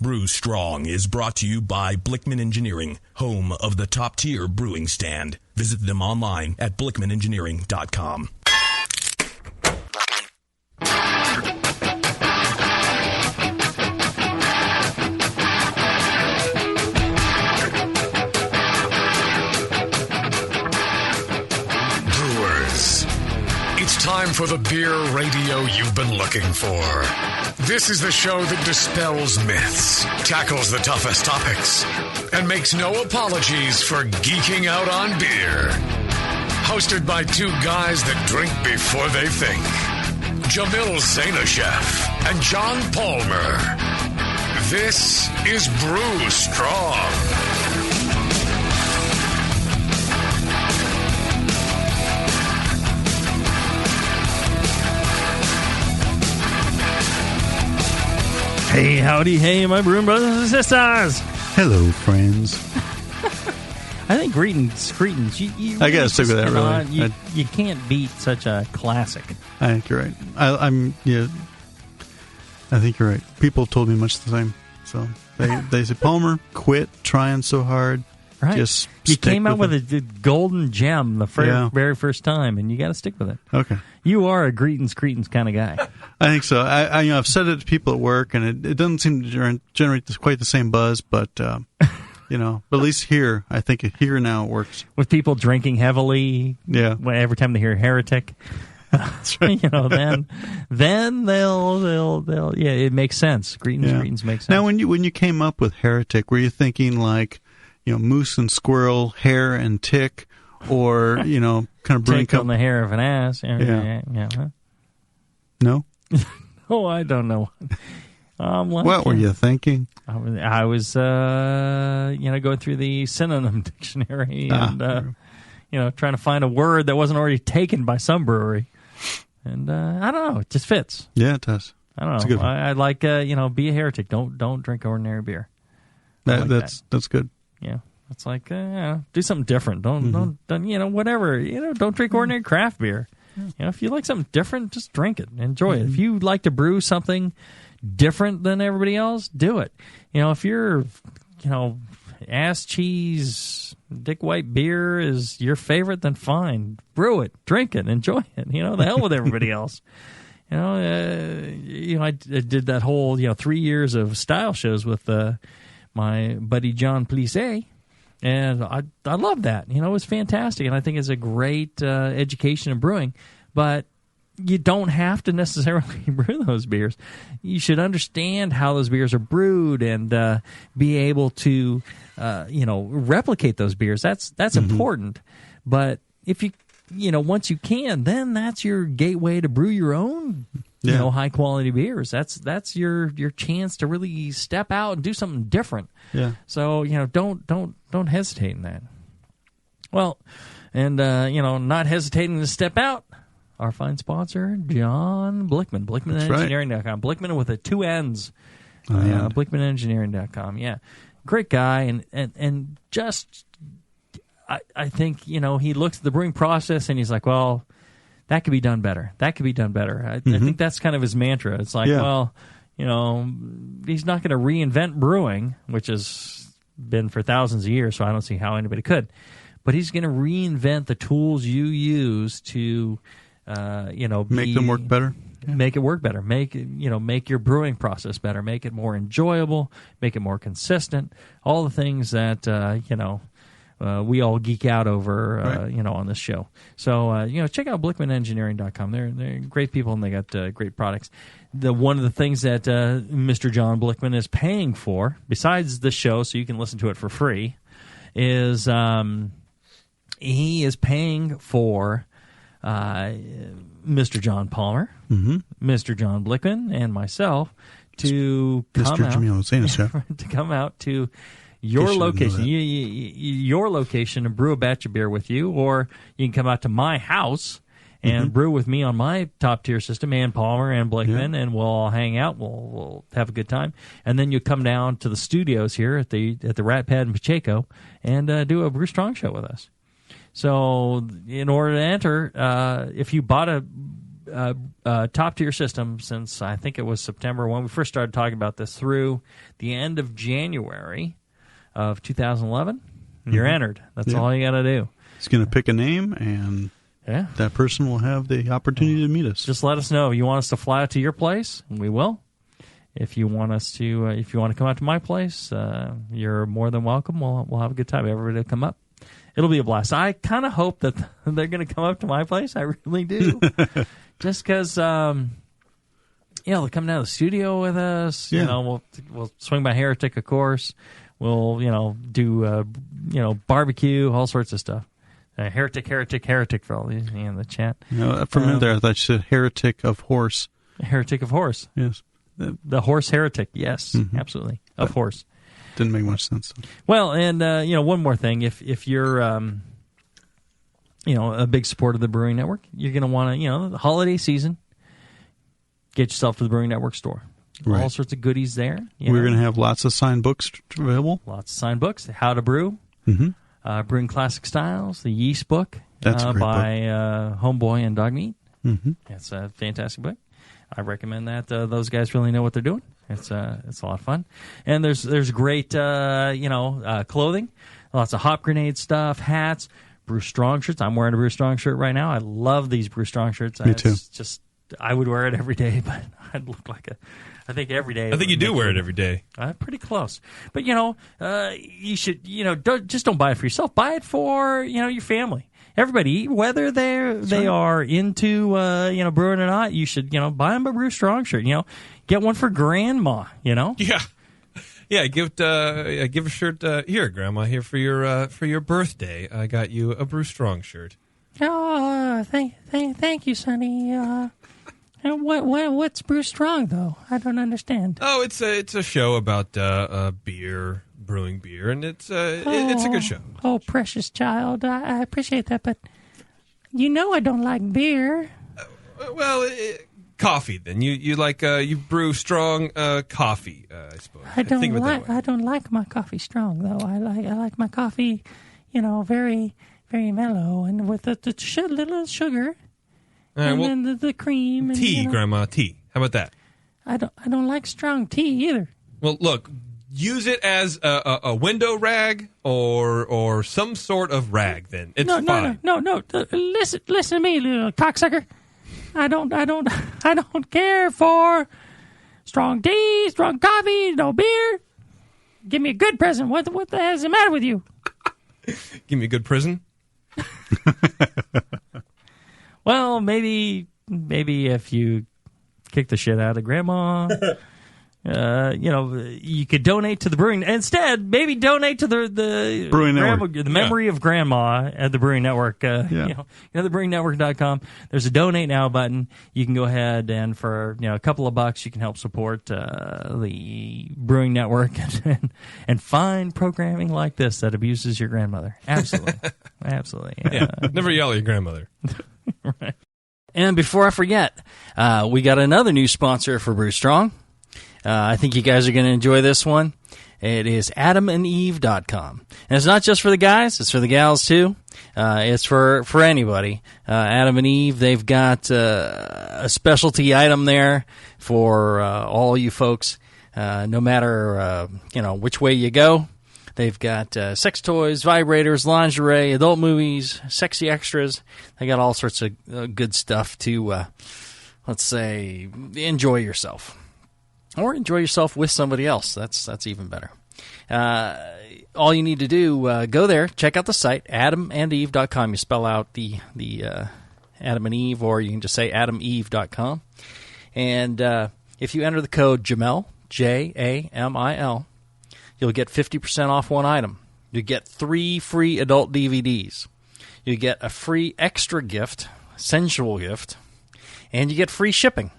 Brew Strong is brought to you by Blickman Engineering, home of the top-tier brewing stand. Visit them online at blickmanengineering.com. Brewers, it's time for the beer radio you've been looking for. This is the show that dispels myths, tackles the toughest topics, and makes no apologies for geeking out on beer. Hosted by two guys that drink before they think, Jamil Zainasheff and John Palmer. This is Brew Strong. Hey, howdy, hey, my brewing brothers and sisters. Hello, friends. I think greetings. You I gotta stick with that, really. You can't beat such a classic. I think you're right. I think you're right. People told me much the same. So they said, Palmer, quit trying so hard. Right. Just you came out with it. a golden gem the very first time, and you got to stick with it. Okay. You are a greetings kind of guy. I think so. I've said it to people at work, and it doesn't seem to generate quite the same buzz, but but at least here, I think here now it works. With people drinking heavily, every time they hear heretic, that's right. then they'll it makes sense. Greetings make sense. Now, when you came up with heretic, were you thinking like, moose and squirrel, hare and tick, or kind of brewing tick on the hair of an ass? Yeah. Huh? No. Oh, I don't know. What were you thinking? I was going through the synonym dictionary and trying to find a word that wasn't already taken by some brewery. And I don't know, it just fits. Yeah, it does. I don't know. I like be a heretic. Don't drink ordinary beer. That's good. Yeah, it's like do something different. Don't whatever. Don't drink ordinary craft beer. If you like something different, just drink it. Enjoy it. If you like to brew something different than everybody else, do it. If you're, ass cheese, Dick White beer is your favorite, then fine. Brew it, drink it, enjoy it. The hell with everybody else. I did that whole 3 years of style shows with my buddy John Plissé. And I love that. It was fantastic. And I think it's a great education in brewing. But you don't have to necessarily brew those beers. You should understand how those beers are brewed and be able to, replicate those beers. That's important. But if you, once you can, then that's your gateway to brew your own, high quality beers. That's your chance to really step out and do something different. Yeah. So don't hesitate in that. Well, and not hesitating to step out. Our fine sponsor, John Blickman, BlickmanEngineering.com. Blickman with 2 N's. BlickmanEngineering.com. Yeah, great guy, and just I think he looks at the brewing process and he's like, well, that could be done better. That could be done better. I think that's kind of his mantra. It's like, well, he's not going to reinvent brewing, which has been for thousands of years, so I don't see how anybody could. But he's going to reinvent the tools you use to, make them work better. Make it work better. Make your brewing process better. Make it more enjoyable. Make it more consistent. All the things that we all geek out over, on this show. So check out BlickmanEngineering.com. They're great people and they got great products. One of the things that Mr. John Blickman is paying for, besides the show, so you can listen to it for free, is he is paying for Mr. John Palmer, Mr. John Blickman, and myself to come out to your location, your location, and brew a batch of beer with you, or you can come out to my house and brew with me on my top tier system, and Palmer and Blickman, and we'll all hang out. We'll have a good time, and then you come down to the studios here at the Rat Pad in Pacheco and do a Brew Strong show with us. So in order to enter, if you bought a top-tier system since I think it was September when we first started talking about this through the end of January of 2011. You're entered. That's all you got to do. He's going to pick a name, and that person will have the opportunity to meet us. Just let us know. If you want us to fly out to your place, we will. If you want us to, if you want to come out to my place, you're more than welcome. We'll have a good time. Everybody will come up. It'll be a blast. I kind of hope that they're going to come up to my place. I really do. Just because, they'll come down to the studio with us. Yeah. We'll swing by Heretic, of course. We'll, do, barbecue, all sorts of stuff. Heretic for all these in the chat. For a minute there, I thought you said heretic of horse. Heretic of horse. Yes. The horse heretic, yes, absolutely. Of horse. Didn't make much sense. Well, and, one more thing. If you're, a big supporter of the Brewing Network, you're going to want to, the holiday season, get yourself to the Brewing Network store. Right. All sorts of goodies there. We're going to have lots of signed books available. Lots of signed books. How to Brew. Brewing Classic Styles. The Yeast Book. That's a great by Homeboy and Dogmeat. It's a fantastic book. I recommend that. Those guys really know what they're doing. It's a lot of fun. And there's great, clothing. Lots of Hop Grenade stuff, hats, Brew Strong shirts. I'm wearing a Brew Strong shirt right now. I love these Brew Strong shirts. Me too. I would wear it every day, but I'd look like I think every day. I think you do wear it every day. Pretty close. But, you should, don't buy it for yourself. Buy it for, your family. Everybody, whether they are into brewing or not, you should buy them a Brew Strong shirt. Get one for Grandma. Yeah, give a shirt here, Grandma. Here for your birthday. I got you a Brew Strong shirt. Oh, thank you, Sonny. What's Brew Strong though? I don't understand. Oh, it's a show about beer. Brewing beer, and it's a good show. Oh, precious child, I appreciate that, but I don't like beer. Coffee. Then you like you brew strong coffee. I suppose. I don't like my coffee strong though. I like my coffee, very very mellow and with a little sugar, and then the cream. And, tea, Grandma, tea. How about that? I don't like strong tea either. Well, look. Use it as a window rag or some sort of rag. Then it's fine. No. Listen to me, little cocksucker. I don't care for strong tea, strong coffee, no beer. Give me a good present. What the hell is the matter with you? Give me a good prison. Well, maybe if you kick the shit out of Grandma. You could donate to the brewing. Instead, maybe donate to the Brewing Network. The memory of Grandma at the Brewing Network. TheBrewingNetwork.com. There's a donate now button. You can go ahead and for a couple of bucks, you can help support the Brewing Network and find programming like this that abuses your grandmother. Absolutely, absolutely. Never yell at your grandmother. Right. And before I forget, we got another new sponsor for Brew Strong. I think you guys are going to enjoy this one. It is AdamandEve.com. And it's not just for the guys, it's for the gals too. It's for anybody. Adam and Eve, they've got a specialty item there for all you folks, no matter which way you go. They've got sex toys, vibrators, lingerie, adult movies, sexy extras. They got all sorts of good stuff to, let's say, enjoy yourself. Or enjoy yourself with somebody else. That's even better. All you need to do, go there, check out the site, adamandeve.com. You spell out the Adam and Eve, or you can just say adameve.com. And if you enter the code JAMIL, JAMIL, you'll get 50% off one item. You get 3 free adult DVDs. You get a free extra gift, sensual gift, and you get free shipping.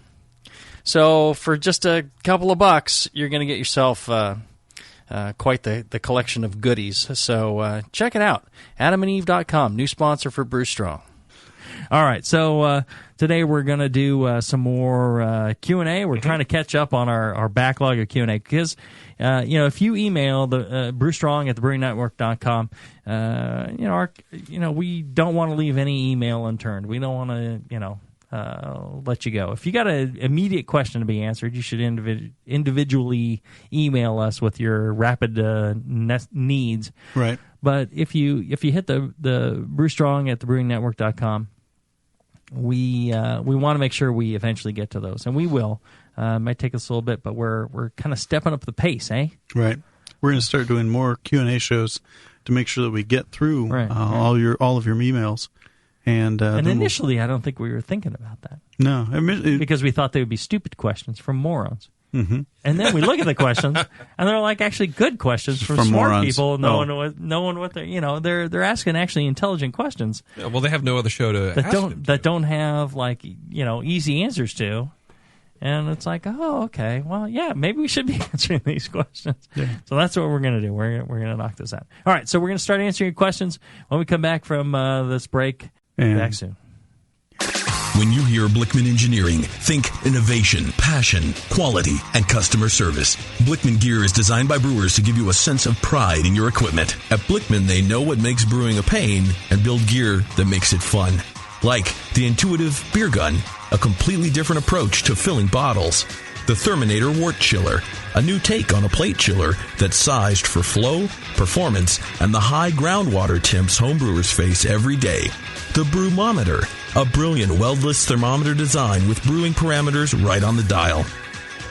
So for just a couple of bucks, you're going to get yourself quite the collection of goodies. So check it out. AdamandEve.com, new sponsor for Brew Strong. All right, so today we're going to do some more Q&A. We're trying to catch up on our backlog of Q&A because, if you email the brewstrong at thebrewingnetwork.com, we don't want to leave any email unturned. We don't want to, let you go. If you got an immediate question to be answered, you should individually email us with your rapid needs. Right. But if you hit the BrewStrong at thebrewingnetwork.com, we want to make sure we eventually get to those, and we will. It might take us a little bit, but we're kind of stepping up the pace, eh? Right. We're going to start doing more Q&A shows to make sure that we get through all of your emails. And initially, I don't think we were thinking about that. No, because we thought they would be stupid questions from morons. Mm-hmm. And then we look at the questions, and they're like actually good questions from smart morons. people, knowing what they're asking actually intelligent questions. Yeah, well, they have no other show that don't have easy answers to. And it's like, oh, okay, well, yeah, maybe we should be answering these questions. Yeah. So that's what we're going to do. We're going to knock this out. All right, so we're going to start answering your questions when we come back from this break. Back soon. When you hear Blickman Engineering, think innovation, passion, quality, and customer service. Blickman gear is designed by brewers to give you a sense of pride in your equipment. At Blickman, they know what makes brewing a pain and build gear that makes it fun. Like the intuitive beer gun, a completely different approach to filling bottles. The Therminator Wort Chiller, a new take on a plate chiller that's sized for flow, performance, and the high groundwater temps homebrewers face every day. The Brewmometer, a brilliant weldless thermometer design with brewing parameters right on the dial.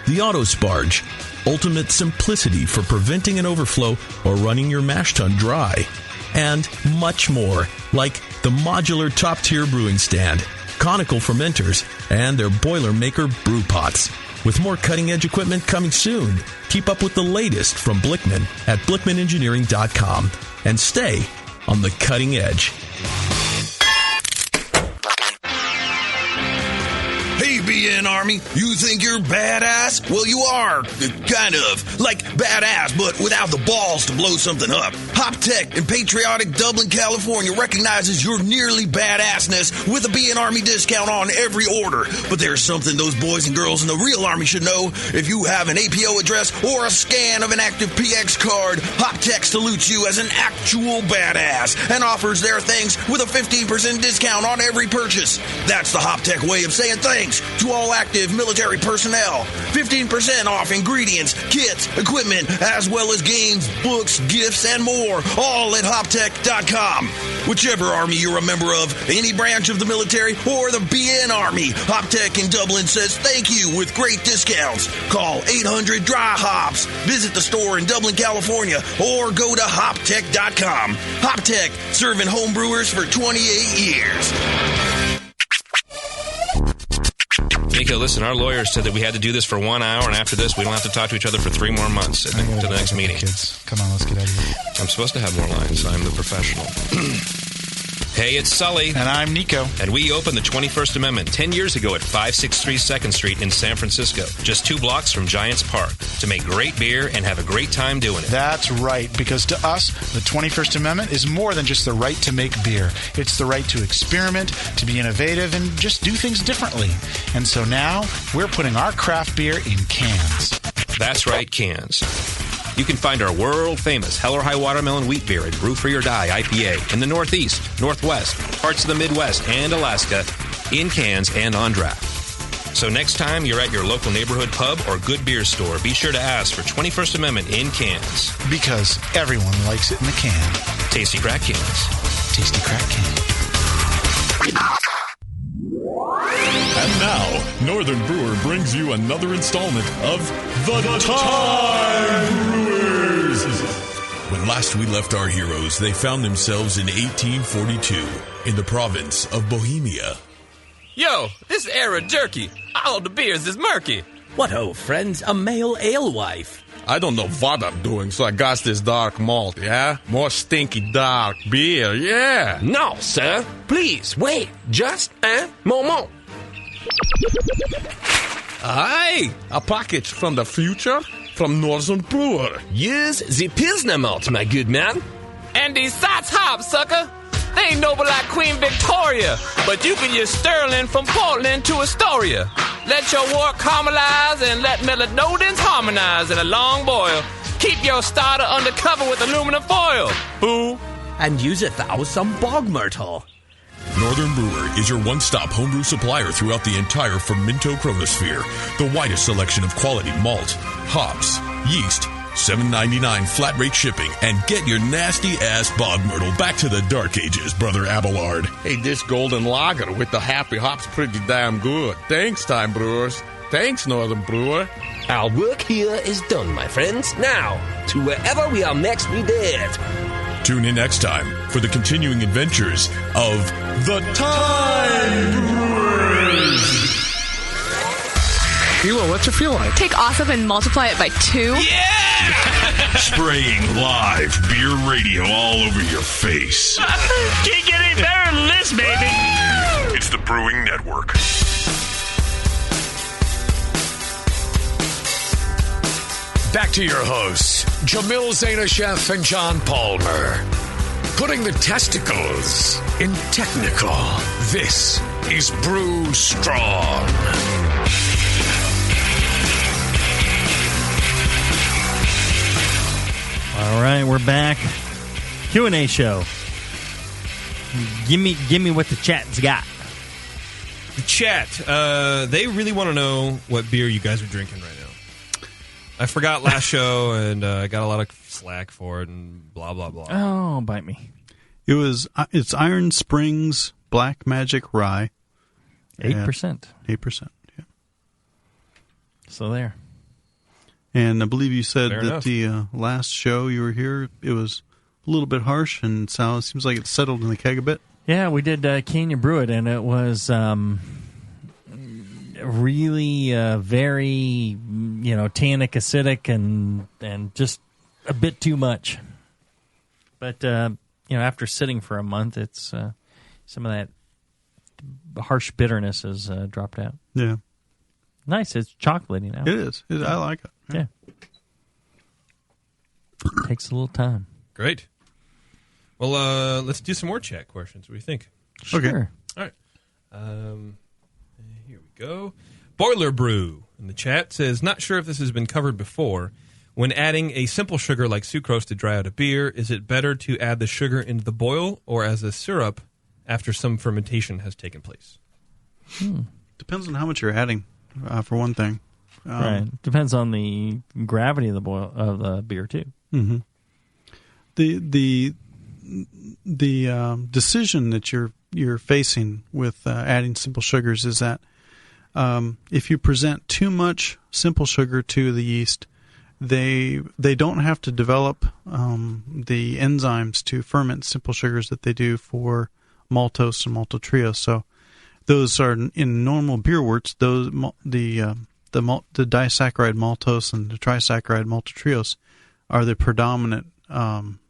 The Autosparge, ultimate simplicity for preventing an overflow or running your mash tun dry. And much more, like the modular top-tier brewing stand, conical fermenters, and their Boilermaker brew pots. With more cutting-edge equipment coming soon. Keep up with the latest from Blickman at blickmanengineering.com and stay on the cutting edge. Hey, BN Army, you think you're badass? Well, you are, kind of. Like badass, but without the balls to blow something up. HopTech in patriotic Dublin, California recognizes your nearly badassness with a BN Army discount on every order. But there's something those boys and girls in the real Army should know. If you have an APO address or a scan of an active PX card, HopTech salutes you as an actual badass and offers their things with a 15% discount on every purchase. That's the HopTech way of saying thanks to all active military personnel. 15% off ingredients, kits, equipment, as well as games, books, gifts, and more, all at HopTech.com. Whichever Army you're a member of, any branch of the military, or the BN Army, HopTech in Dublin says thank you with great discounts. Call 800-DRY-HOPS, visit the store in Dublin, California, or go to HopTech.com. HopTech, serving homebrewers for 28 years. Nico, listen, our lawyers said that we had to do this for 1 hour, and after this, we don't have to talk to each other for 3 more months to the next meeting. Kids. Come on, let's get out of here. I'm supposed to have more lines. I'm the professional. Hey, it's Sully. And I'm Nico. And we opened the 21st Amendment 10 years ago at 563 2nd Street in San Francisco, just 2 blocks from Giants Park, to make great beer and have a great time doing it. That's right, because to us, the 21st Amendment is more than just the right to make beer. It's the right to experiment, to be innovative, and just do things differently. And so now, we're putting our craft beer in cans. That's right, cans. You can find our world-famous Hell or High Watermelon Wheat Beer at Brew for Your Die IPA in the Northeast, Northwest, parts of the Midwest, and Alaska in cans and on draft. So next time you're at your local neighborhood pub or good beer store, be sure to ask for 21st Amendment in cans. Because everyone likes it in the can. Tasty crack cans. Tasty crack can. And now, Northern Brewer brings you another installment of The Time Brewers. When last we left our heroes, they found themselves in 1842 in the province of Bohemia. Yo, this era jerky. All the beers is murky. What ho, friends, a male alewife. I don't know what I'm doing, so I got this dark malt, yeah? More stinky dark beer, yeah. No, sir. Please, wait. Just a moment. Aye, a package from the future from Northern Brewer. Use the Pilsner malt, my good man. And these Sots hops, sucker. They ain't noble like Queen Victoria, but you can use Sterling from Portland to Astoria. Let your wort caramelize and let melanoidins harmonize in a long boil. Keep your starter under cover with aluminum foil. Boo. And useth thou some bog myrtle. Northern Brewer is your one-stop homebrew supplier throughout the entire Fermento chromosphere. The widest selection of quality malt, hops, yeast, $7.99 flat rate shipping, and get your nasty-ass bog myrtle back to the dark ages, Brother Abelard. Hey, this golden lager with the happy hops pretty damn good. Thanks, Time Brewers. Thanks, Northern Brewer. Our work here is done, my friends. Now, to wherever we are next needed. Tune in next time for the continuing adventures of the Time Brewers. Hilo, what's it feel like? Take awesome and multiply it by 2. Yeah! Spraying live beer radio all over your face. Can't get any better than this, baby. It's the Brewing Network. Back to your hosts, Jamil Zainasheff and John Palmer. Putting the testicles in technical. This is Brew Strong. All right, we're back. Q&A show. Give me what the chat's got. The chat, they really want to know what beer you guys are drinking right now. I forgot last show, and I got a lot of slack for it, and blah, blah, blah. Oh, bite me. It's Iron Springs Black Magic Rye. 8%. 8%, yeah. So there. And I believe you said Fair that enough. the last show you were here, it was a little bit harsh, and so it seems like it's settled in the keg a bit. Yeah, we did Canyon Brew It, and it was really very, tannic, acidic, and just a bit too much. But, after sitting for a month, it's some of that harsh bitterness has dropped out. Yeah. Nice. It's chocolatey now. It is. I like it. Yeah. Takes a little time. Great. Well, let's do some more chat questions. What do you think? Sure. All right. Here we go. Boiler Brew in the chat says, not sure if this has been covered before. When adding a simple sugar like sucrose to dry out a beer, is it better to add the sugar into the boil or as a syrup after some fermentation has taken place? Depends on how much you're adding, for one thing. Right. Depends on the gravity of the beer too. Mm-hmm. The decision that you're facing with adding simple sugars is that if you present too much simple sugar to the yeast, they don't have to develop the enzymes to ferment simple sugars that they do for maltose and maltotriose. So those are in normal beer worts. Those the disaccharide maltose and the trisaccharide maltotriose are the predominant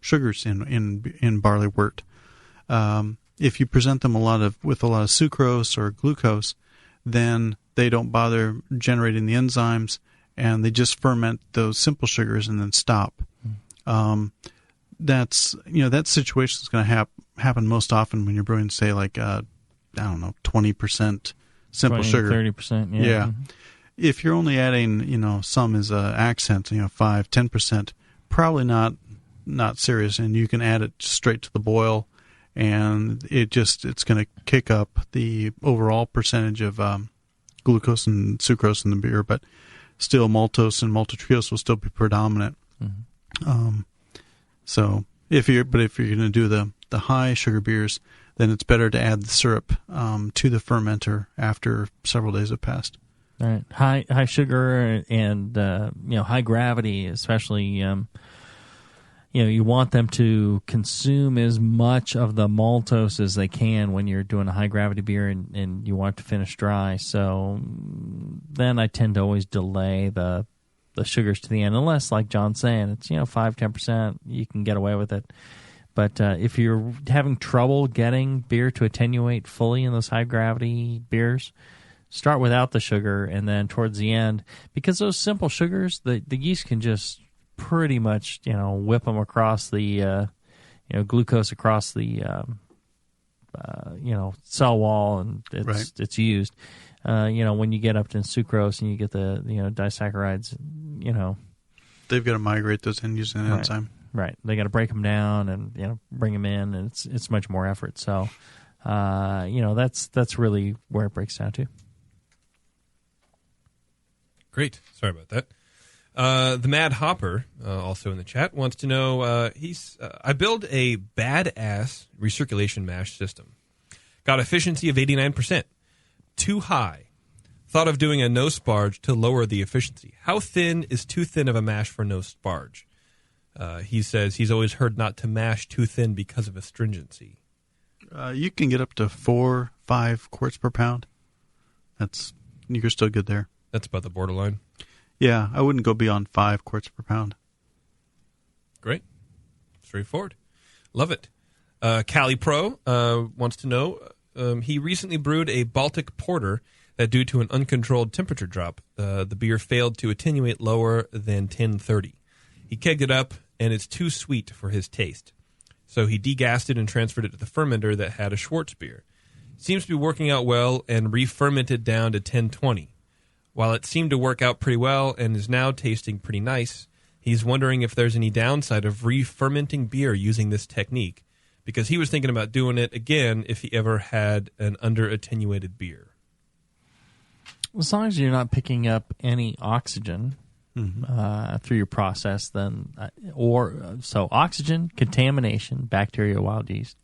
sugars in barley wort. If you present them with a lot of sucrose or glucose, then they don't bother generating the enzymes, and they just ferment those simple sugars and then stop. That situation is going to happen most often when you're brewing, say, 20% simple sugar, 30%. Yeah. If you're only adding, some as accents, 5-10%, probably not serious, and you can add it straight to the boil, and it's going to kick up the overall percentage of glucose and sucrose in the beer, but still maltose and maltotriose will still be predominant. Mm-hmm. So if you're going to do the high sugar beers, then it's better to add the syrup to the fermenter after several days have passed. All right, high sugar and high gravity, especially. You want them to consume as much of the maltose as they can when you're doing a high gravity beer, and you want it to finish dry. So then I tend to always delay the sugars to the end, unless, like John's saying, it's 5-10%, you can get away with it. But if you're having trouble getting beer to attenuate fully in those high gravity beers, start without the sugar, and then towards the end, because those simple sugars, the yeast can just pretty much whip them across the glucose across the cell wall, and it's used. When you get up to sucrose and you get the disaccharides, they've got to migrate those in using an enzyme. Right, they got to break them down and bring them in, and it's much more effort. So That's really where it breaks down to. Great. Sorry about that. The Mad Hopper, also in the chat, wants to know, I build a badass recirculation mash system. Got efficiency of 89%. Too high. Thought of doing a no sparge to lower the efficiency. How thin is too thin of a mash for no sparge? He says he's always heard not to mash too thin because of astringency. You can get up to 4-5 quarts per pound. You're still good there. That's about the borderline. Yeah, I wouldn't go beyond 5 quarts per pound. Great. Straightforward. Love it. Cali Pro wants to know, he recently brewed a Baltic Porter that due to an uncontrolled temperature drop, the beer failed to attenuate lower than 1030. He kegged it up, and it's too sweet for his taste. So he degassed it and transferred it to the fermenter that had a Schwartz beer. Seems to be working out well and re-fermented down to 1020. While it seemed to work out pretty well and is now tasting pretty nice, he's wondering if there's any downside of re-fermenting beer using this technique, because he was thinking about doing it again if he ever had an under-attenuated beer. As long as you're not picking up any oxygen through your process, then so oxygen, contamination, bacteria, wild yeast,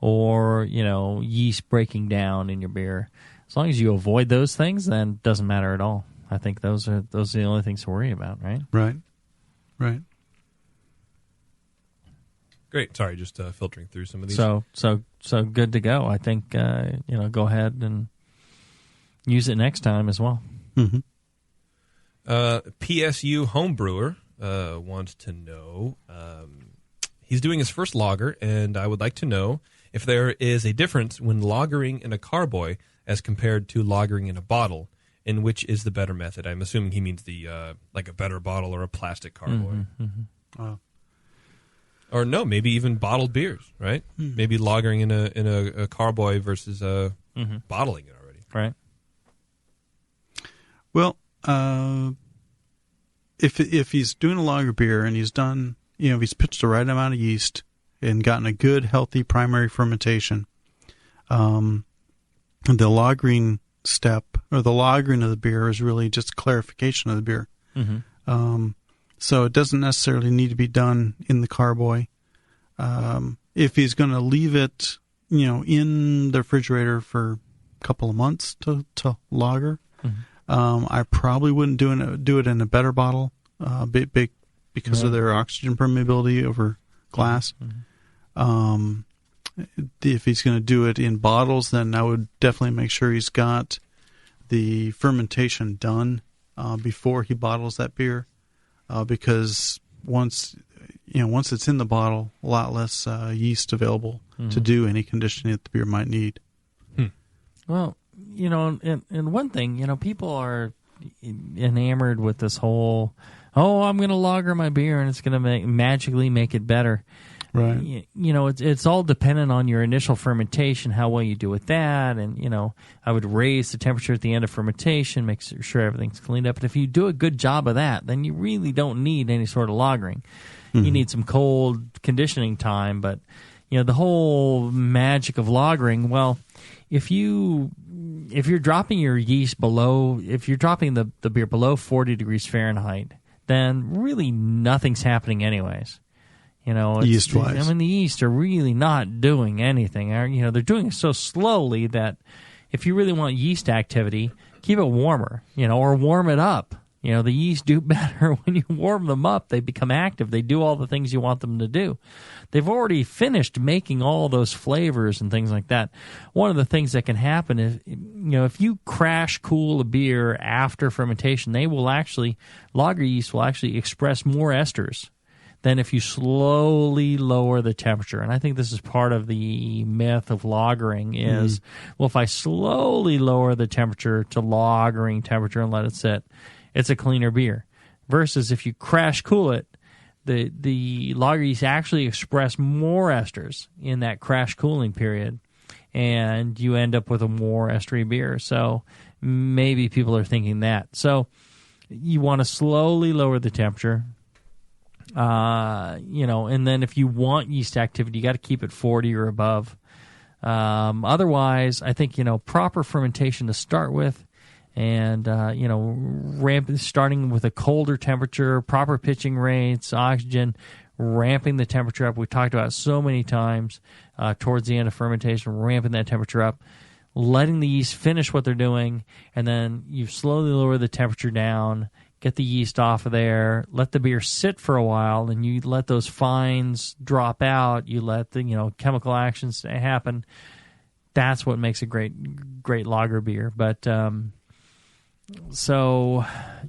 or yeast breaking down in your beer. As long as you avoid those things, then it doesn't matter at all. I think those are the only things to worry about, right? Right. Great. Sorry, just filtering through some of these. So good to go. I think go ahead and use it next time as well. Mm-hmm. PSU homebrewer wants to know. He's doing his first lager, and I would like to know if there is a difference when lagering in a carboy as compared to lagering in a bottle, and which is the better method. I'm assuming he means the like a better bottle or a plastic carboy. Or no, maybe even bottled beers, right? Maybe lagering in a carboy versus bottling it already. Right. Well, if he's doing a lager beer and he's done, if he's pitched the right amount of yeast and gotten a good, healthy primary fermentation, the lagering step or the lagering of the beer is really just clarification of the beer. So it doesn't necessarily need to be done in the carboy. If he's going to leave it, in the refrigerator for a couple of months to lager, I probably wouldn't do it in a better bottle, big because of their oxygen permeability over glass. If he's going to do it in bottles, then I would definitely make sure he's got the fermentation done before he bottles that beer, because once it's in the bottle, a lot less yeast available to do any conditioning that the beer might need. Well, and one thing, people are enamored with this whole, I'm going to lager my beer and it's going to magically make it better. Right. It's all dependent on your initial fermentation, how well you do with that. And, I would raise the temperature at the end of fermentation, make sure everything's cleaned up. And if you do a good job of that, then you really don't need any sort of lagering. You need some cold conditioning time. But, the whole magic of lagering, well, if you're dropping your yeast below, if you're dropping the beer below 40 degrees Fahrenheit, then really nothing's happening anyways. Yeast-wise. The yeast are really not doing anything. They're doing it so slowly that if you really want yeast activity, keep it warmer, or warm it up. The yeast do better when you warm them up. They become active. They do all the things you want them to do. They've already finished making all those flavors and things like that. One of the things that can happen is, if you crash cool a beer after fermentation, lager yeast will actually express more esters than if you slowly lower the temperature. And I think this is part of the myth of lagering is, well, if I slowly lower the temperature to lagering temperature and let it sit, it's a cleaner beer. Versus if you crash cool it, the lager yeast actually express more esters in that crash cooling period, and you end up with a more estery beer. So maybe people are thinking that. So you want to slowly lower the temperature. And then if you want yeast activity, you got to keep it 40 or above. Otherwise, I think, proper fermentation to start with, and, starting with a colder temperature, proper pitching rates, oxygen, ramping the temperature up. We talked about it so many times towards the end of fermentation, ramping that temperature up, letting the yeast finish what they're doing, and then you slowly lower the temperature down, get the yeast off of there, let the beer sit for a while, and you let those fines drop out, you let the chemical actions happen. That's what makes a great lager beer. But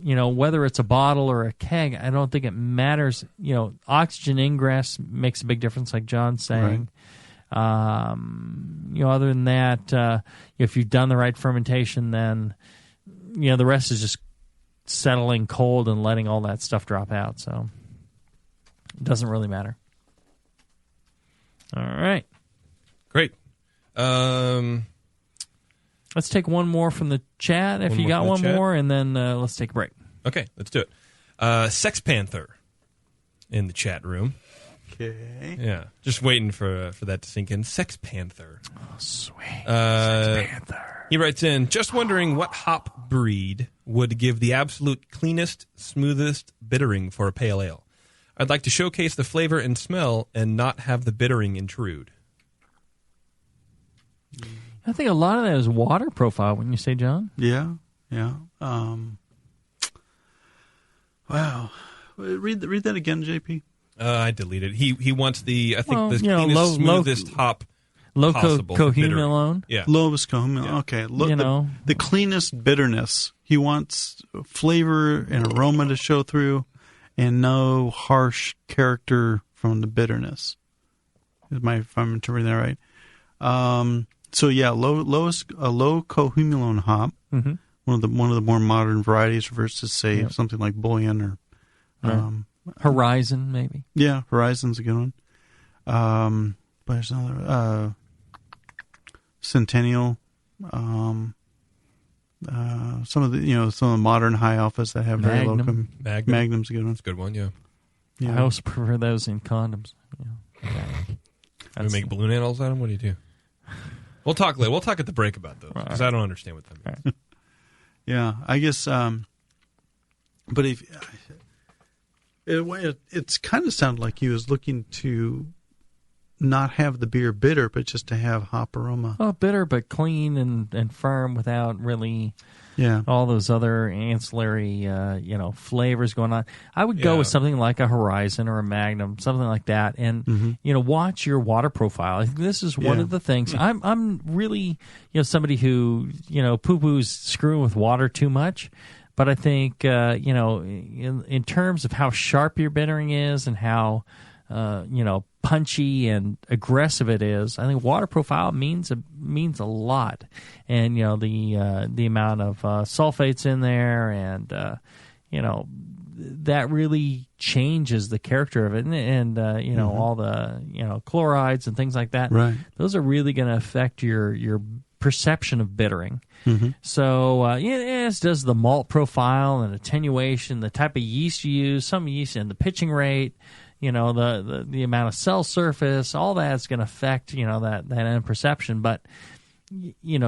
whether it's a bottle or a keg, I don't think it matters. Oxygen ingress makes a big difference, like John's saying. Right. Other than that, if you've done the right fermentation, then the rest is just settling cold and letting all that stuff drop out. So it doesn't really matter. All right, great. Let's take one more from the chat, if you got one more, and then let's take a break. Okay, let's do it. Sex Panther in the chat room. Okay. Yeah, just waiting for that to sink in. Sex Panther. Oh, sweet. Sex Panther. He writes in, just wondering what hop breed would give the absolute cleanest, smoothest bittering for a pale ale. I'd like to showcase the flavor and smell and not have the bittering intrude. I think a lot of that is water profile, wouldn't you say, John? Yeah. Wow. Read that again, JP. I deleted. He wants the cleanest, smoothest hop possible. Cohumulone. Yeah. Lowest cohumulone. Yeah. Okay. The cleanest bitterness. He wants flavor and aroma to show through, and no harsh character from the bitterness. If I'm interpreting that right. So yeah, low cohumulone hop. Mm-hmm. One of the more modern varieties versus say something like Bullion or Horizon, maybe. Yeah, Horizon's a good one. But there's another Centennial. Some of the modern high alphas that have very low. Magnum's a good one. It's a good one. Yeah. I also prefer those in condoms. We make balloon animals out of them. What do you do? We'll talk later. We'll talk at the break about those because I don't understand what that means. Right. Yeah, I guess. But if it's kind of sounded like he was looking to not have the beer bitter, but just to have hop aroma. Oh, bitter but clean and firm without really all those other ancillary flavors going on. I would go with something like a Horizon or a Magnum, something like that, and watch your water profile. I think this is one of the things. I'm really somebody who poo-poos screwing with water too much. But I think, in terms of how sharp your bittering is and how, punchy and aggressive it is, I think water profile means a lot. And, the amount of sulfates in there and, that really changes the character of it. And all the, chlorides and things like that. Right. Those are really going to affect your perception of bittering. Mm-hmm. So, as does the malt profile and attenuation, the type of yeast you use, some yeast and the pitching rate, the amount of cell surface, all that's going to affect, that end perception. But,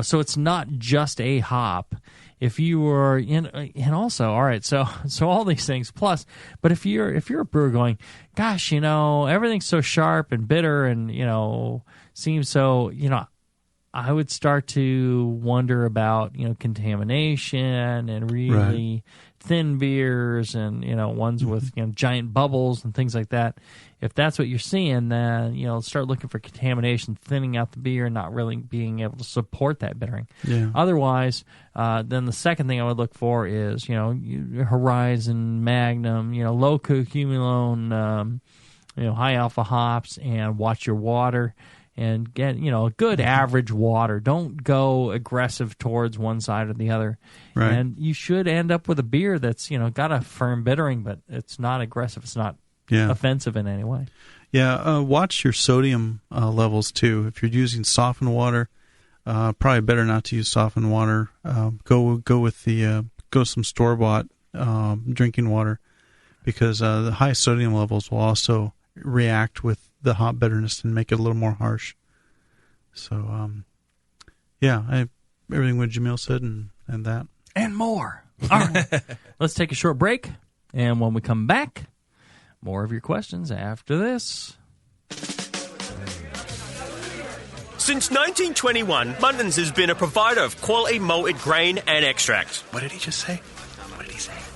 so it's not just a hop. If you were and also, all right, so all these things plus, but if you're a brewer going, gosh, everything's so sharp and bitter and, seems so, I would start to wonder about, contamination and really thin beers and, ones with, giant bubbles and things like that. If that's what you're seeing, then, start looking for contamination, thinning out the beer and not really being able to support that bittering. Yeah. Otherwise, then the second thing I would look for is, Horizon, Magnum, low cohumulone, high alpha hops, and watch your water. And get, a good average water. Don't go aggressive towards one side or the other. Right. And you should end up with a beer that's, got a firm bittering, but it's not aggressive. It's not offensive in any way. Yeah, watch your sodium levels, too. If you're using softened water, probably better not to use softened water. Go with some store-bought drinking water, because the high sodium levels will also react with the hop bitterness and make it a little more harsh. So, everything what Jamil said and that. And more. All right. Let's take a short break. And when we come back, more of your questions after this. Since 1921, Muntons has been a provider of quality malted grain and extract. What did he just say?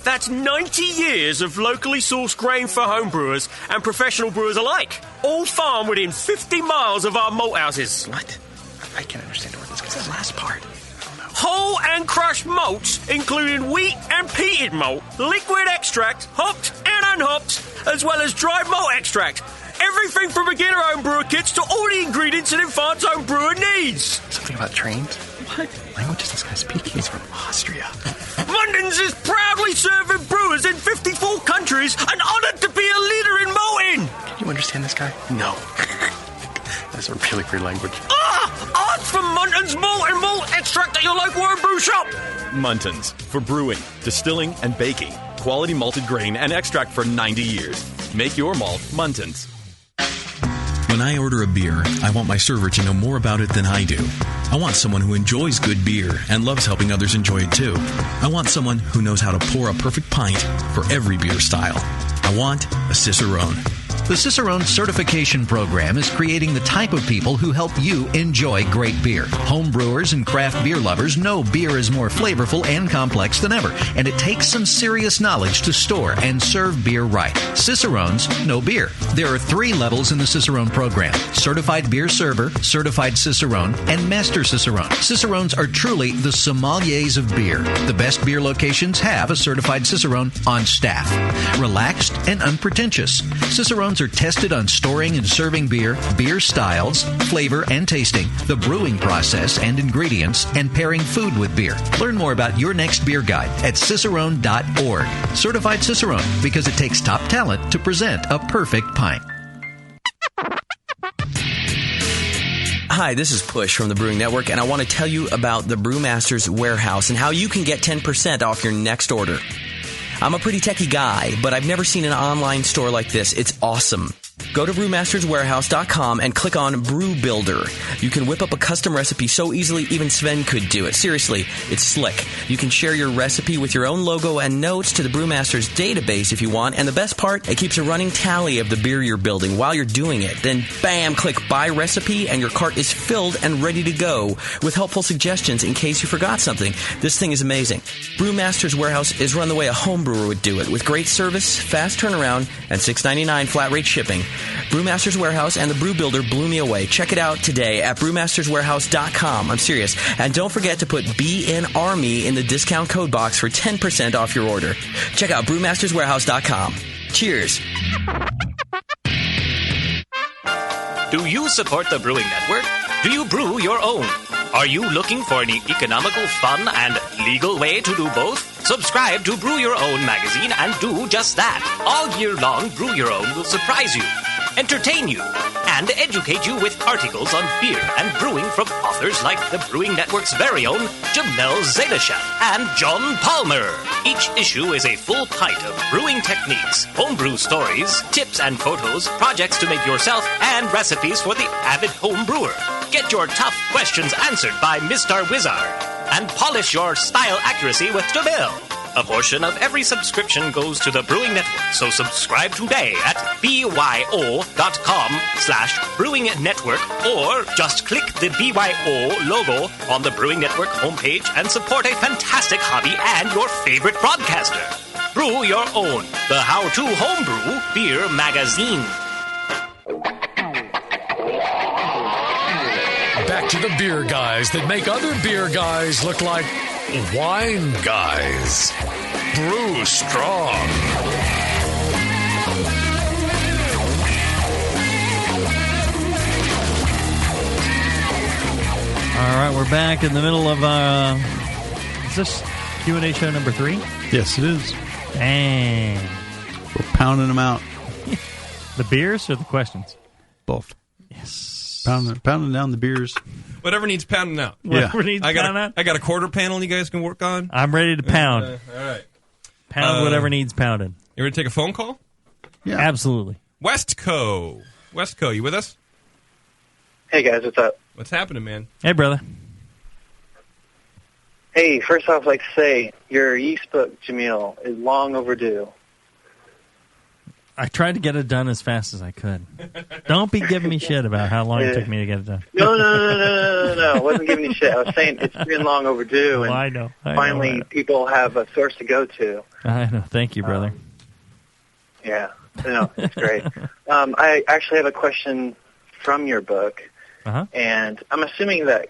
That's 90 years of locally sourced grain for homebrewers and professional brewers alike. All farmed within 50 miles of our malt houses. What? I can't understand what this is. The last part. Whole and crushed malts, including wheat and peated malt, liquid extract, hopped and unhopped, as well as dried malt extract. Everything from beginner homebrewer kits to all the ingredients an advanced homebrewer needs. Something about trains? What language does this guy speak? He's from Austria. Muntons is proudly serving brewers in 54 countries and honoured to be a leader in malting. Can you understand this guy? No. That's a really weird language. Ask for Muntons malt and malt extract at your local homebrew shop. Muntons, for brewing, distilling, and baking. Quality malted grain and extract for 90 years. Make your malt Muntons. When I order a beer, I want my server to know more about it than I do. I want someone who enjoys good beer and loves helping others enjoy it too. I want someone who knows how to pour a perfect pint for every beer style. I want a Cicerone. The Cicerone Certification Program is creating the type of people who help you enjoy great beer. Home brewers and craft beer lovers know beer is more flavorful and complex than ever, and it takes some serious knowledge to store and serve beer right. Cicerones know beer. There are 3 levels in the Cicerone program: Certified Beer Server, Certified Cicerone, and Master Cicerone. Cicerones are truly the sommeliers of beer. The best beer locations have a Certified Cicerone on staff. Relaxed and unpretentious. Cicerones are tested on storing and serving beer, beer styles, flavor and tasting, the brewing process and ingredients, and pairing food with beer. Learn more about your next beer guide at cicerone.org. Certified Cicerone, because it takes top talent to present a perfect pint. Hi, this is Push from the Brewing Network, and I want to tell you about the Brewmaster's Warehouse and how you can get 10% off your next order. I'm a pretty techie guy, but I've never seen an online store like this. It's awesome. Go to brewmasterswarehouse.com and click on Brew Builder. You can whip up a custom recipe so easily even Sven could do it. Seriously, it's slick. You can share your recipe with your own logo and notes to the Brewmasters database if you want. And the best part, it keeps a running tally of the beer you're building while you're doing it. Then bam, click Buy Recipe and your cart is filled and ready to go with helpful suggestions in case you forgot something. This thing is amazing. Brewmasters Warehouse is run the way a home brewer would do it, with great service, fast turnaround, and $6.99 flat rate shipping. Brewmaster's Warehouse and the Brew Builder blew me away. Check it out today at brewmasterswarehouse.com. I'm serious. And don't forget to put BNARMY in the discount code box for 10% off your order. Check out brewmasterswarehouse.com. Cheers. Do you support the Brewing Network? Do you brew your own? Are you looking for an economical, fun, and legal way to do both? Subscribe to Brew Your Own magazine and do just that. All year long, Brew Your Own will surprise you, entertain you, and educate you with articles on beer and brewing from authors like the Brewing Network's very own Jamel Zadashev and John Palmer. Each issue is a full pint of brewing techniques, homebrew stories, tips and photos, projects to make yourself, and recipes for the avid home brewer. Get your tough questions answered by Mr. Wizard and polish your style accuracy with Jamel. A portion of every subscription goes to the Brewing Network, so subscribe today at byo.com/Brewing Network, or just click the BYO logo on the Brewing Network homepage and support a fantastic hobby and your favorite broadcaster. Brew Your Own, the how-to homebrew beer magazine. Back to the beer guys that make other beer guys look like wine guys. Brew strong. All right, we're back in the middle of is this Q&A show number 3? Yes, it is. Dang. We're pounding them out. The beers or the questions? Both. Yes. Pounding down the beers. Whatever needs pounding out. Whatever needs pounding out. I got a quarter panel you guys can work on. I'm ready to pound. All right. Pound whatever needs pounding. You ready to take a phone call? Yeah. Absolutely. Westco, you with us? Hey guys, what's up? What's happening, man? Hey, brother. Hey, first off, I'd like to say your yeast book, Jamil, is long overdue. I tried to get it done as fast as I could. Don't be giving me shit about how long it took me to get it done. No. I wasn't giving you shit. I was saying it's been long overdue, and I know. finally people have a source to go to. I know. Thank you, brother. Yeah, no, it's great. I actually have a question from your book, and I'm assuming that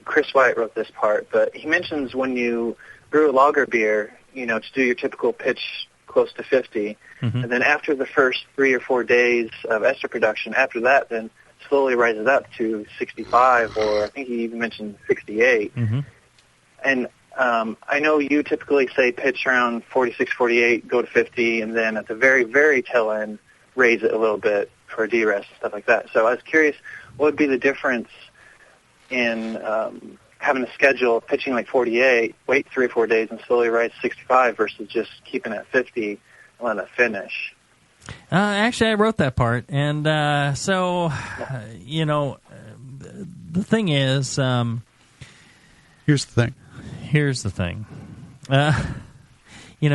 Chris White wrote this part, but he mentions when you brew a lager beer, to do your typical pitch close to 50, and then after the first 3 or 4 days of ester production, after that, then slowly rises up to 65, or I think he even mentioned 68. And I know you typically say pitch around 46, 48, go to 50, and then at the very, very tail end, raise it a little bit for de-rest and stuff like that. So I was curious, what would be the difference in having a schedule of pitching like 48, wait 3 or 4 days, and slowly rise to 65 versus just keeping it at 50 and letting it finish? Actually, I wrote that part, and the thing is, here's the thing. You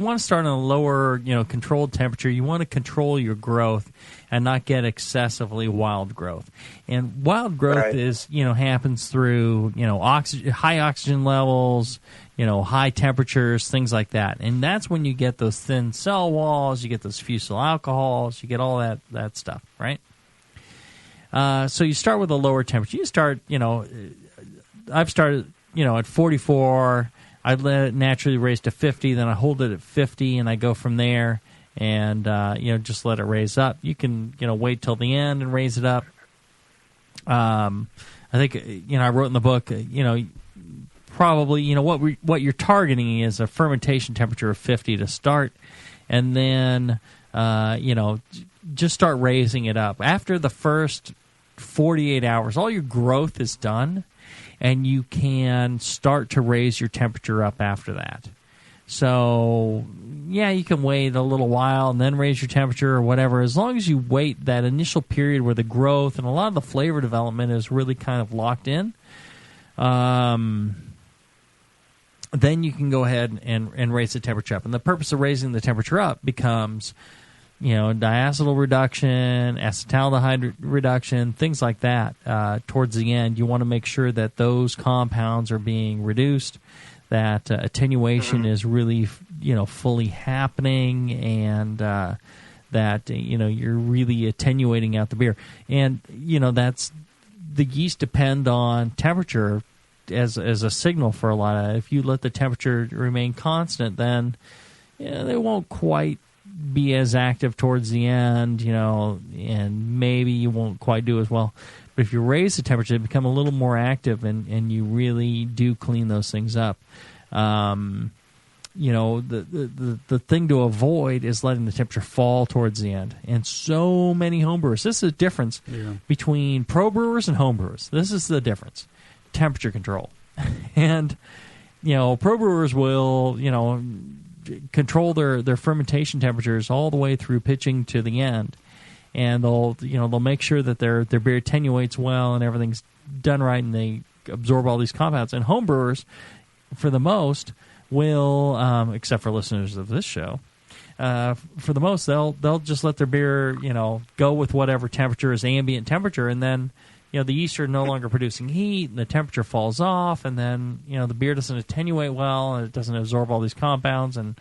want to start on a lower, controlled temperature. You want to control your growth and not get excessively wild growth. And wild growth is, happens through, high oxygen levels, high temperatures, things like that. And that's when you get those thin cell walls, you get those fusel alcohols, you get all that stuff, right? So you start with a lower temperature. You start, I've started, at 44. I let it naturally raise to 50, then I hold it at 50, and I go from there, and just let it raise up. You can wait till the end and raise it up. I think I wrote in the book probably what you're targeting is a fermentation temperature of 50 to start, and then just start raising it up after the first 48 hours. All your growth is done. And you can start to raise your temperature up after that. So, yeah, you can wait a little while and then raise your temperature or whatever. As long as you wait that initial period where the growth and a lot of the flavor development is really kind of locked in, then you can go ahead and raise the temperature up. And the purpose of raising the temperature up becomes diacetyl reduction, acetaldehyde reduction, things like that. Towards the end, you want to make sure that those compounds are being reduced, that attenuation is really, fully happening, and that, you're really attenuating out the beer. And, that's the yeast depend on temperature as a signal for a lot of it. If you let the temperature remain constant, then they won't quite be as active towards the end, and maybe you won't quite do as well. But if you raise the temperature, they become a little more active, and you really do clean those things up. The thing to avoid is letting the temperature fall towards the end. And so many homebrewers, this is the difference between pro brewers and homebrewers. This is the difference. Temperature control. And, pro brewers will, control their fermentation temperatures all the way through pitching to the end, and they'll make sure that their beer attenuates well and everything's done right, and they absorb all these compounds. And homebrewers, for the most, will except for listeners of this show, for the most they'll just let their beer go with whatever temperature is ambient temperature, and then the yeast are no longer producing heat, and the temperature falls off, and then the beer doesn't attenuate well, and it doesn't absorb all these compounds, and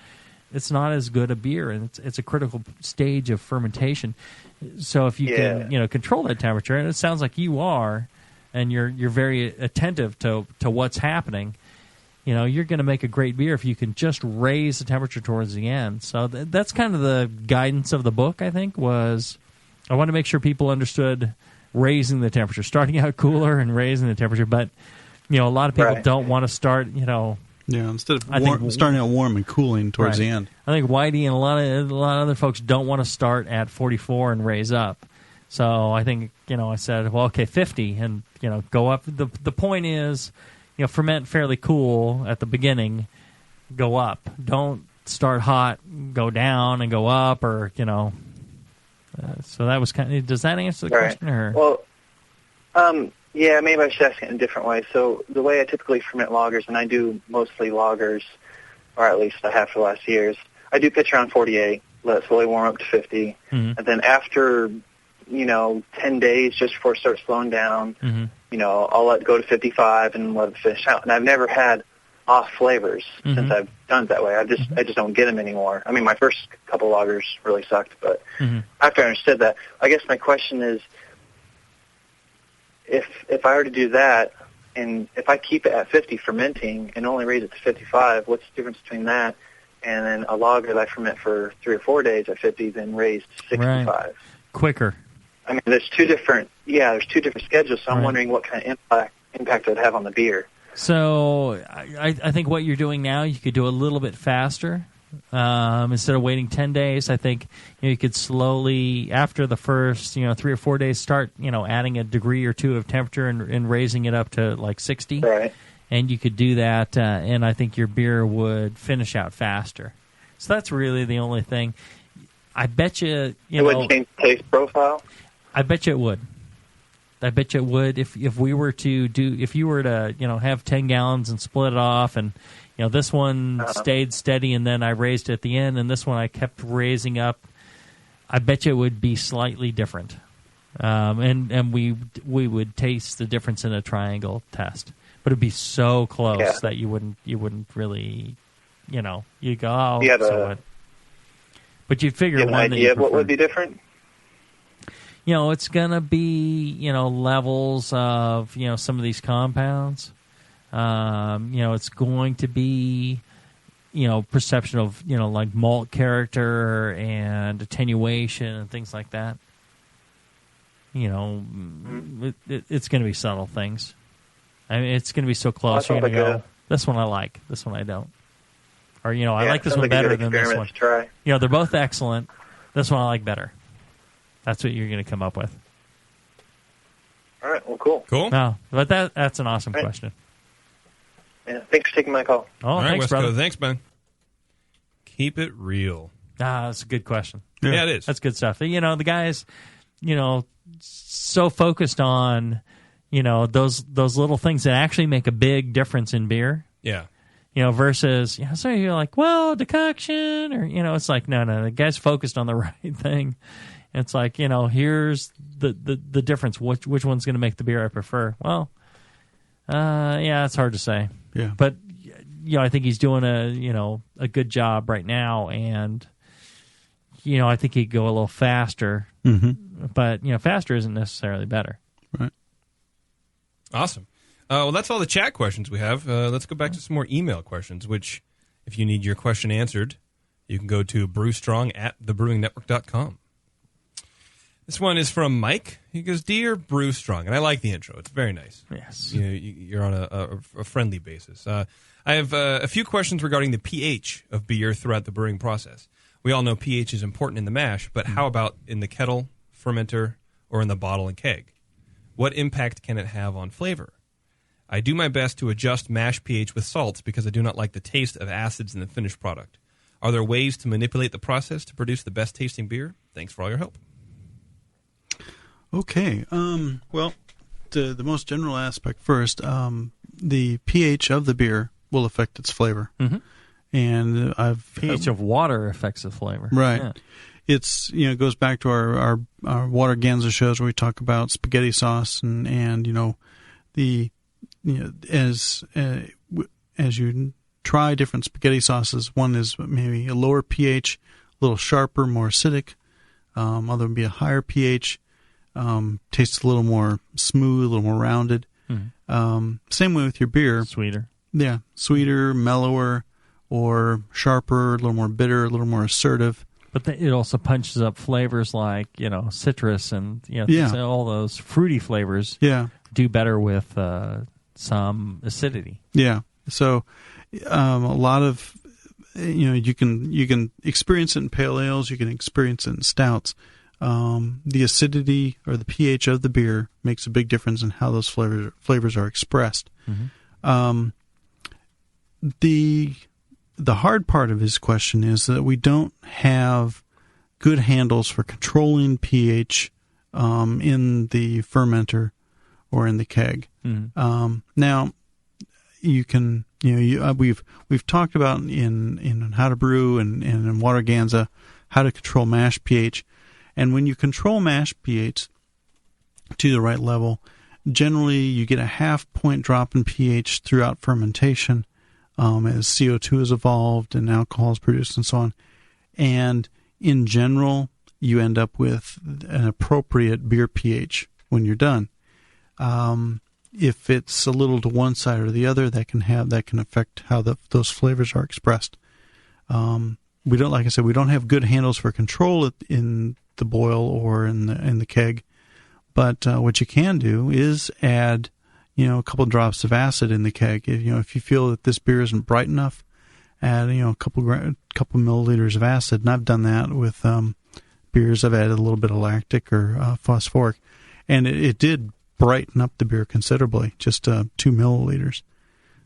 it's not as good a beer, and it's a critical stage of fermentation. So if you can control that temperature, and it sounds like you are, and you're very attentive to what's happening, you're going to make a great beer if you can just raise the temperature towards the end. So that's kind of the guidance of the book. I think was I want to make sure people understood raising the temperature, starting out cooler and raising the temperature. But a lot of people don't want to start. Instead of starting out warm and cooling towards the end. I think Whitey and a lot of other folks don't want to start at 44 and raise up. So I think I said, well, okay, 50 and go up. The point is, ferment fairly cool at the beginning, go up. Don't start hot, go down and go up, or so that was kind of. Does that answer the question? Or? Well, Yeah, maybe I should ask it in a different way. So the way I typically ferment lagers, and I do mostly lagers, or at least I have for the last years, I do pitch around 48, let it slowly warm up to 50, and then after, 10 days, just before it starts slowing down, I'll let it go to 55 and let it finish out. And I've never had off flavors since I've done it that way. I just don't get them anymore. I mean, my first couple lagers really sucked, but after I understood that, I guess my question is, if I were to do that, and if I keep it at 50 fermenting and only raise it to 55, what's the difference between that and then a lager that I ferment for 3 or 4 days at 50, then raised to 65? Right. Quicker. I mean, there's two different schedules, so I'm wondering what kind of impact it would have on the beer. So I think what you're doing now, you could do a little bit faster. Instead of waiting 10 days, I think you could slowly, after the first 3 or 4 days, start adding a degree or two of temperature and raising it up to like 60. Right. And you could do that, and I think your beer would finish out faster. So that's really the only thing. I bet you, it would change the taste profile. I bet you it would. I bet you it would if we were to if you were to have 10 gallons and split it off, and this one stayed steady and then I raised it at the end, and this one I kept raising up. I bet you it would be slightly different, and we would taste the difference in a triangle test, but it'd be so close that you wouldn't really you go so what? But you'd figure one that you prefer. What would be different? It's going to be, levels of, some of these compounds. It's going to be, perception of, like malt character and attenuation and things like that. It's going to be subtle things. I mean, it's going to be so close. You're going to go, this one I like, this one I don't. Or, I like this one better than this one. Try. They're both excellent. This one I like better. That's what you're going to come up with. All right. Well, cool. Cool. No, but that's an awesome question. Yeah. Thanks for taking my call. Oh, all right, thanks, brother. Thanks, man. Keep it real. That's a good question. Yeah, it is. That's good stuff. The guy's, so focused on, those little things that actually make a big difference in beer. Yeah. Versus, so you're like, well, decoction, or, it's like, no, the guy's focused on the right thing. It's like, here's the difference. Which one's going to make the beer I prefer? Well, it's hard to say. Yeah. But, I think he's doing a good job right now, and, I think he'd go a little faster. Mm-hmm. But, faster isn't necessarily better. Right. Awesome. Well, that's all the chat questions we have. Let's go back to some more email questions, which, if you need your question answered, you can go to brewstrong@thebrewingnetwork.com. This one is from Mike. He goes, "Dear Brew Strong," and I like the intro. It's very nice. Yes. You're on a friendly basis. I have a few questions regarding the pH of beer throughout the brewing process. We all know pH is important in the mash, but how about in the kettle, fermenter, or in the bottle and keg? What impact can it have on flavor? I do my best to adjust mash pH with salts because I do not like the taste of acids in the finished product. Are there ways to manipulate the process to produce the best tasting beer? Thanks for all your help. Okay. Well, the most general aspect first, the pH of the beer will affect its flavor. Mm-hmm. And pH of water affects the flavor. Right. Yeah. It's, it goes back to our Water Ganza shows where we talk about spaghetti sauce and as you try different spaghetti sauces, one is maybe a lower pH, a little sharper, more acidic. Other would be a higher pH. Tastes a little more smooth, a little more rounded. Mm-hmm. Same way with your beer. Sweeter. Yeah, sweeter, mellower, or sharper, a little more bitter, a little more assertive. But it also punches up flavors like, citrus and all those fruity flavors. Yeah. Do better with some acidity. Yeah. So a lot of you can experience it in pale ales, you can experience it in stouts. The acidity or the pH of the beer makes a big difference in how those flavors are expressed. Mm-hmm. The hard part of his question is that we don't have good handles for controlling pH in the fermenter or in the keg. Mm-hmm. Now, you can, we've talked about in How to Brew and in Waterganza how to control mash pH. And when you control mash pH to the right level, generally you get a 0.5 point drop in pH throughout fermentation as CO2 is evolved and alcohol is produced and so on. And in general, you end up with an appropriate beer pH when you're done. If it's a little to one side or the other, that can affect how those flavors are expressed. We don't, like I said, we don't have good handles for control in the boil or in the keg. But what you can do is add, a couple of drops of acid in the keg. If you feel that this beer isn't bright enough, add a couple milliliters of acid. And I've done that with beers. I've added a little bit of lactic or phosphoric, and it did brighten up the beer considerably. Just 2 milliliters.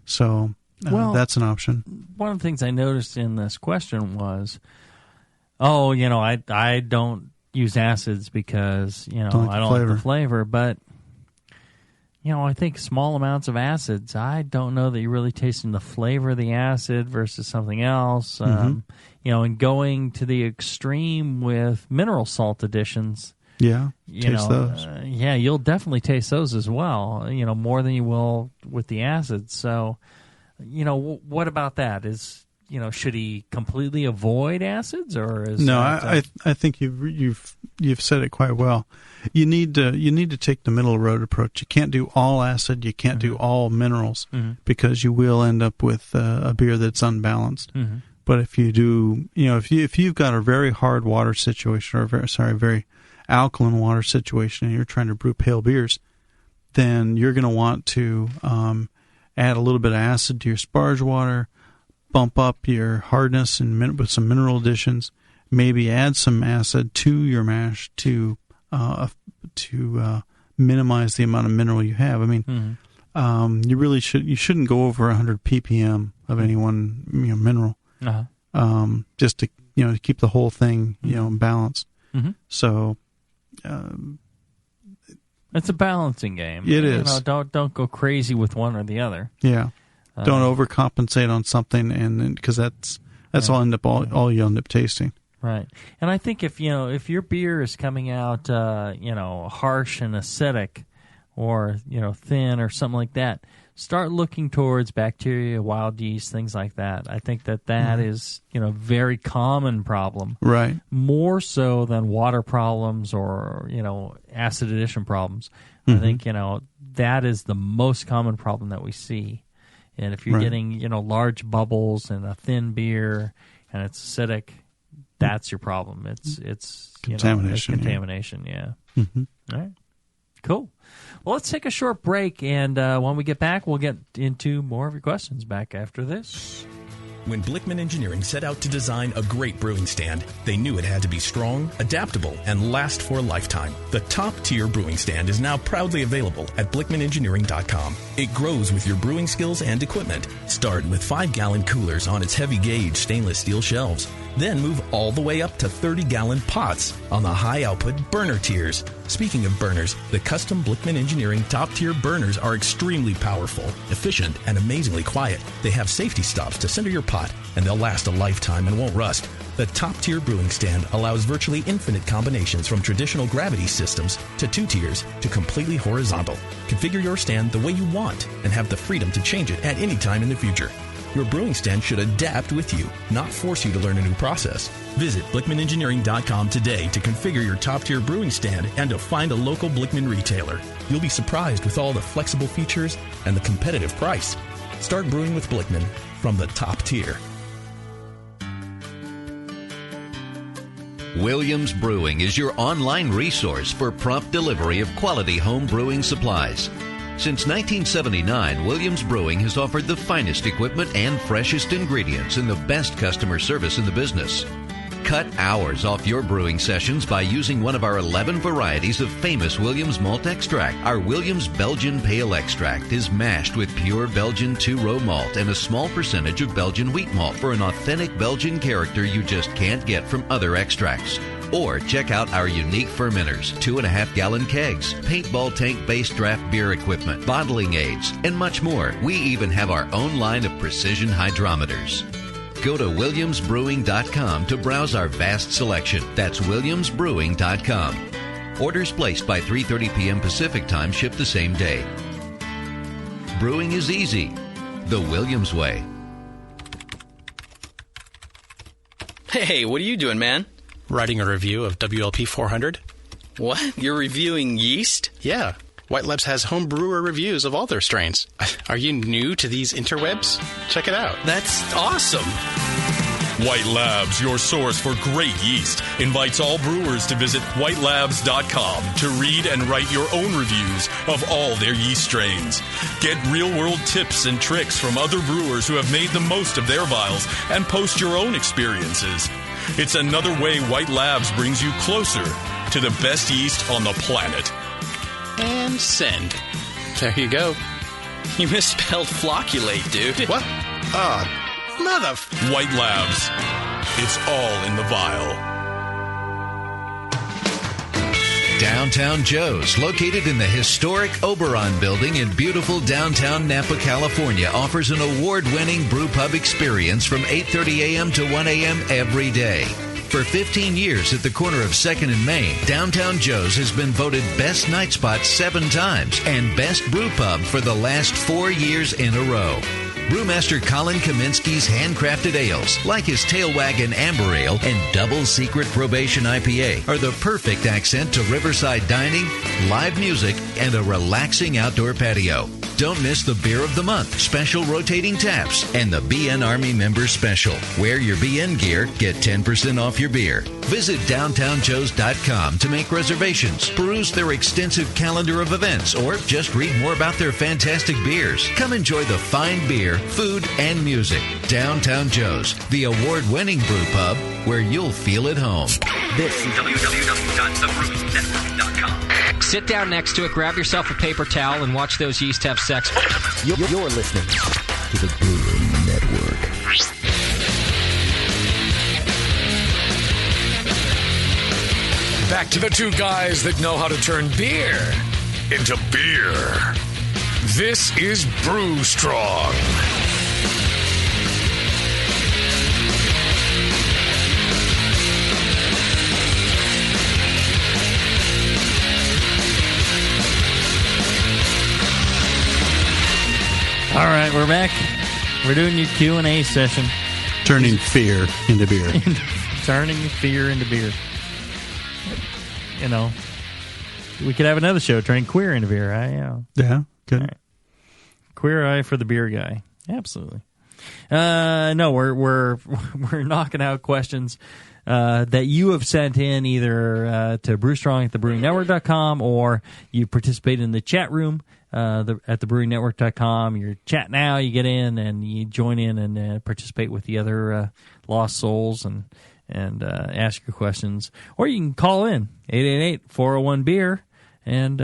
So that's an option. One of the things I noticed in this question was, I don't use acids because I don't like the flavor, but I think small amounts of acids, I don't know that you're really tasting the flavor of the acid versus something else. And going to the extreme with mineral salt additions, taste those. You'll definitely taste those as well, more than you will with the acids. So, what about that? Should he completely avoid acids, or is no? That, I think you've said it quite well. You need to take the middle road approach. You can't do all acid. You can't do all minerals because you will end up with a beer that's unbalanced. Mm-hmm. But if you do, if you've got a very hard water situation or very alkaline water situation, and you're trying to brew pale beers, then you're going to want to add a little bit of acid to your sparge water. Bump up your hardness with some mineral additions. Maybe add some acid to your mash to minimize the amount of mineral you have. I mean, you shouldn't go over 100 ppm of any one mineral, just to to keep the whole thing balanced. Mm-hmm. So it's a balancing game. It is. Don't go crazy with one or the other. Yeah. Don't overcompensate on something, and because that's all you end up tasting. Right, and I think if your beer is coming out harsh and acidic, or thin or something like that, start looking towards bacteria, wild yeast, things like that. I think that is very common problem. Right, more so than water problems or acid addition problems. I think that is the most common problem that we see. And if you're getting, large bubbles in a thin beer and it's acidic, that's your problem. It's contamination. Contamination, yeah. Mm-hmm. All right. Cool. Well, let's take a short break, and when we get back, we'll get into more of your questions back after this. When Blickman Engineering set out to design a great brewing stand, they knew it had to be strong, adaptable, and last for a lifetime. The top-tier brewing stand is now proudly available at BlickmanEngineering.com. It grows with your brewing skills and equipment. Start with 5-gallon coolers on its heavy-gauge stainless steel shelves. Then move all the way up to 30-gallon pots on the high-output burner tiers. Speaking of burners, the custom Blickman Engineering top-tier burners are extremely powerful, efficient, and amazingly quiet. They have safety stops to center your pot, and they'll last a lifetime and won't rust. The top-tier brewing stand allows virtually infinite combinations from traditional gravity systems to 2 tiers to completely horizontal. Configure your stand the way you want and have the freedom to change it at any time in the future. Your brewing stand should adapt with you, not force you to learn a new process. Visit BlickmanEngineering.com today to configure your top-tier brewing stand and to find a local Blickman retailer. You'll be surprised with all the flexible features and the competitive price. Start brewing with Blickman from the top tier. Williams Brewing is your online resource for prompt delivery of quality home brewing supplies. Since 1979, Williams Brewing has offered the finest equipment and freshest ingredients and the best customer service in the business. Cut hours off your brewing sessions by using one of our 11 varieties of famous Williams malt extract. Our Williams Belgian Pale Extract is mashed with pure Belgian 2-row malt and a small percentage of Belgian wheat malt for an authentic Belgian character you just can't get from other extracts. Or check out our unique fermenters, 2.5-gallon kegs, paintball tank-based draft beer equipment, bottling aids, and much more. We even have our own line of precision hydrometers. Go to WilliamsBrewing.com to browse our vast selection. That's WilliamsBrewing.com. Orders placed by 3:30 p.m. Pacific Time ship the same day. Brewing is easy. The Williams way. Hey, what are you doing, man? Writing a review of WLP 400. What? You're reviewing yeast? Yeah. White Labs has home brewer reviews of all their strains. Are you new to these interwebs? Check it out. That's awesome. White Labs, your source for great yeast, invites all brewers to visit whitelabs.com to read and write your own reviews of all their yeast strains. Get real-world tips and tricks from other brewers who have made the most of their vials and post your own experiences. It's another way White Labs brings you closer to the best yeast on the planet. And send. There you go. You misspelled flocculate, dude. What? Mother... White Labs. It's all in the vial. Downtown Joe's, located in the historic Oberon building in beautiful downtown Napa, California, offers an award-winning brew pub experience from 8:30 a.m. to 1 a.m. every day. For 15 years at the corner of 2nd and Main, Downtown Joe's has been voted Best Night Spot 7 times and Best Brew Pub for the last 4 years in a row. Brewmaster Colin Kaminsky's handcrafted ales, like his Tail Wagon Amber Ale and Double Secret Probation IPA, are the perfect accent to riverside dining, live music, and a relaxing outdoor patio. Don't miss the Beer of the Month, special rotating taps, and the BN Army Member Special. Wear your BN gear, get 10% off your beer. Visit downtownjoes.com to make reservations, peruse their extensive calendar of events, or just read more about their fantastic beers. Come enjoy the fine beer, food, and music. Downtown Joe's, the award-winning brew pub where you'll feel at home. This is www.thebrewingnetwork.com. Sit down next to it, grab yourself a paper towel, and watch those yeast have sex. You're listening to the Brewing Network. Back to the two guys that know how to turn beer into beer. This is Brew Strong. All right, we're back. We're doing your Q&A session. Turning fear into beer. Turning fear into beer. You know, we could have another show, turning queer into beer. Yeah, good. Right. Queer eye for the beer guy. Absolutely. No, we're knocking out questions that you have sent in either to Brewstrong at thebrewingnetwork.com or you participate in the chat room at thebrewingnetwork.com. You're chat now, you get in and you join in and participate with the other lost souls and ask your questions. Or you can call in 888-401-BEER and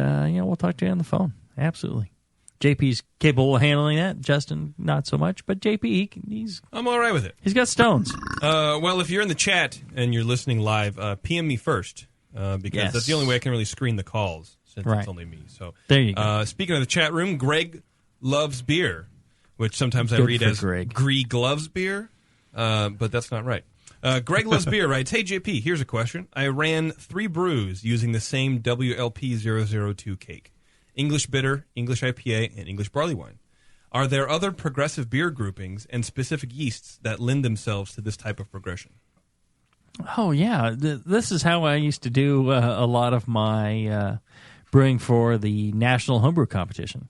we'll talk to you on the phone. Absolutely. JP's capable of handling that. Justin, not so much. But JP, he's... I'm all right with it. He's got stones. Well, if you're in the chat and you're listening live, PM me first because that's the only way I can really screen the calls since it's only me. So there you go. Speaking of the chat room, Greg loves beer, which sometimes I read as Greg loves beer, but that's not right. Greg loves beer writes, hey, JP, here's a question. I ran 3 brews using the same WLP002 cake. English bitter, English IPA, and English barley wine. Are there other progressive beer groupings and specific yeasts that lend themselves to this type of progression? Oh, yeah. This is how I used to do a lot of my brewing for the National Homebrew Competition.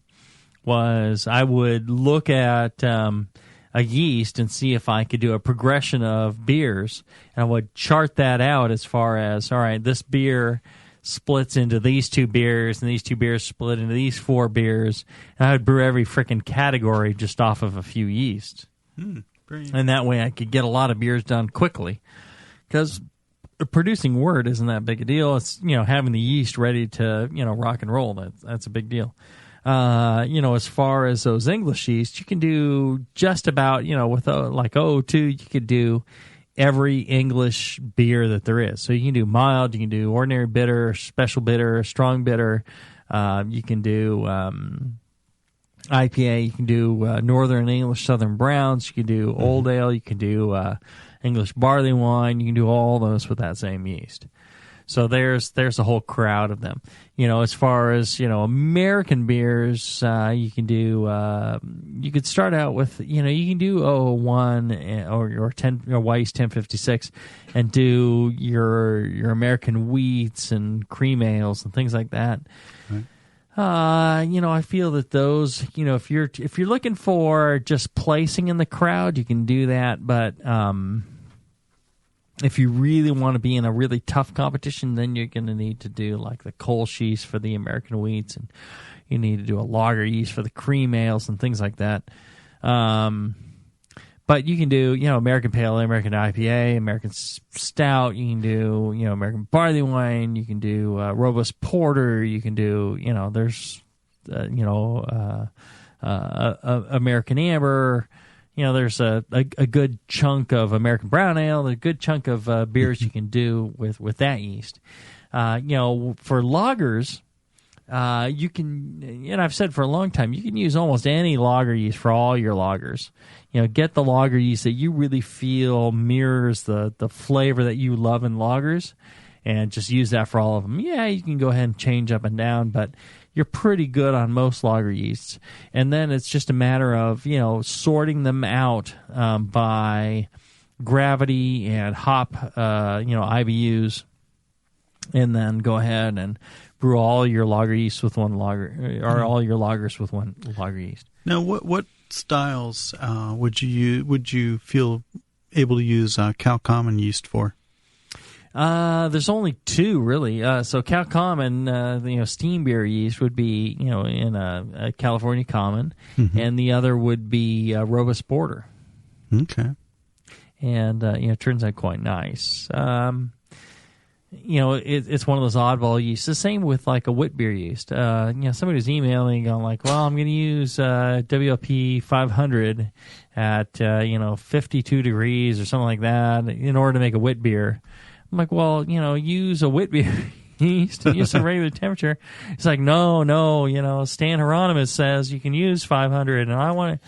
Was I would look at a yeast and see if I could do a progression of beers, and I would chart that out as far as, all right, this beer splits into these 2 beers, and these 2 beers split into these 4 beers. And I would brew every frickin' category just off of a few yeasts. And that way I could get a lot of beers done quickly. Because producing wort isn't that big a deal. It's, having the yeast ready to, rock and roll. That's a big deal. As far as those English yeasts, you can do just about, with like 002, you could do every English beer that there is. So you can do mild, you can do ordinary bitter, special bitter, strong bitter. You can do IPA, you can do Northern English Southern Browns, you can do Old Ale, you can do English barley wine, you can do all those with that same yeast. So there's a whole crowd of them. As far as, American beers, you can do, you could start out with, you can do 001 or 10 or Weiss 1056 and do your American wheats and cream ales and things like that. Right. I feel that those, if you're looking for just placing in the crowd, you can do that, but if you really want to be in a really tough competition, then you're going to need to do like the Kolsch yeast for the American wheats, and you need to do a lager yeast for the cream ales and things like that. But you can do, American Pale Ale, American IPA, American Stout. You can do, American Barley Wine. You can do Robust Porter. You can do, there's, American Amber. There's a good chunk of American Brown Ale, a good chunk of beers you can do with that yeast. For lagers, you can, and I've said for a long time, you can use almost any lager yeast for all your lagers. Get the lager yeast that you really feel mirrors the flavor that you love in lagers, and just use that for all of them. Yeah, you can go ahead and change up and down, but you're pretty good on most lager yeasts. And then it's just a matter of, sorting them out by gravity and hop, IBUs, and then go ahead and brew all your lager yeast with one lager, or all your lagers with one lager yeast. Now, what styles would you feel able to use Cal Common yeast for? There's only two, really. So Cal Common, steam beer yeast would be, in a California Common, and the other would be Robust Porter. Okay. And, it turns out quite nice. It's one of those oddball yeasts. The same with like a wit beer yeast. Somebody was emailing going like, well, I'm going to use WLP 500 at, 52 degrees or something like that in order to make a wit beer. I'm like, well, use a wit beer yeast and use some regular temperature. It's like, no, Stan Hieronymus says you can use 500, and I'm like,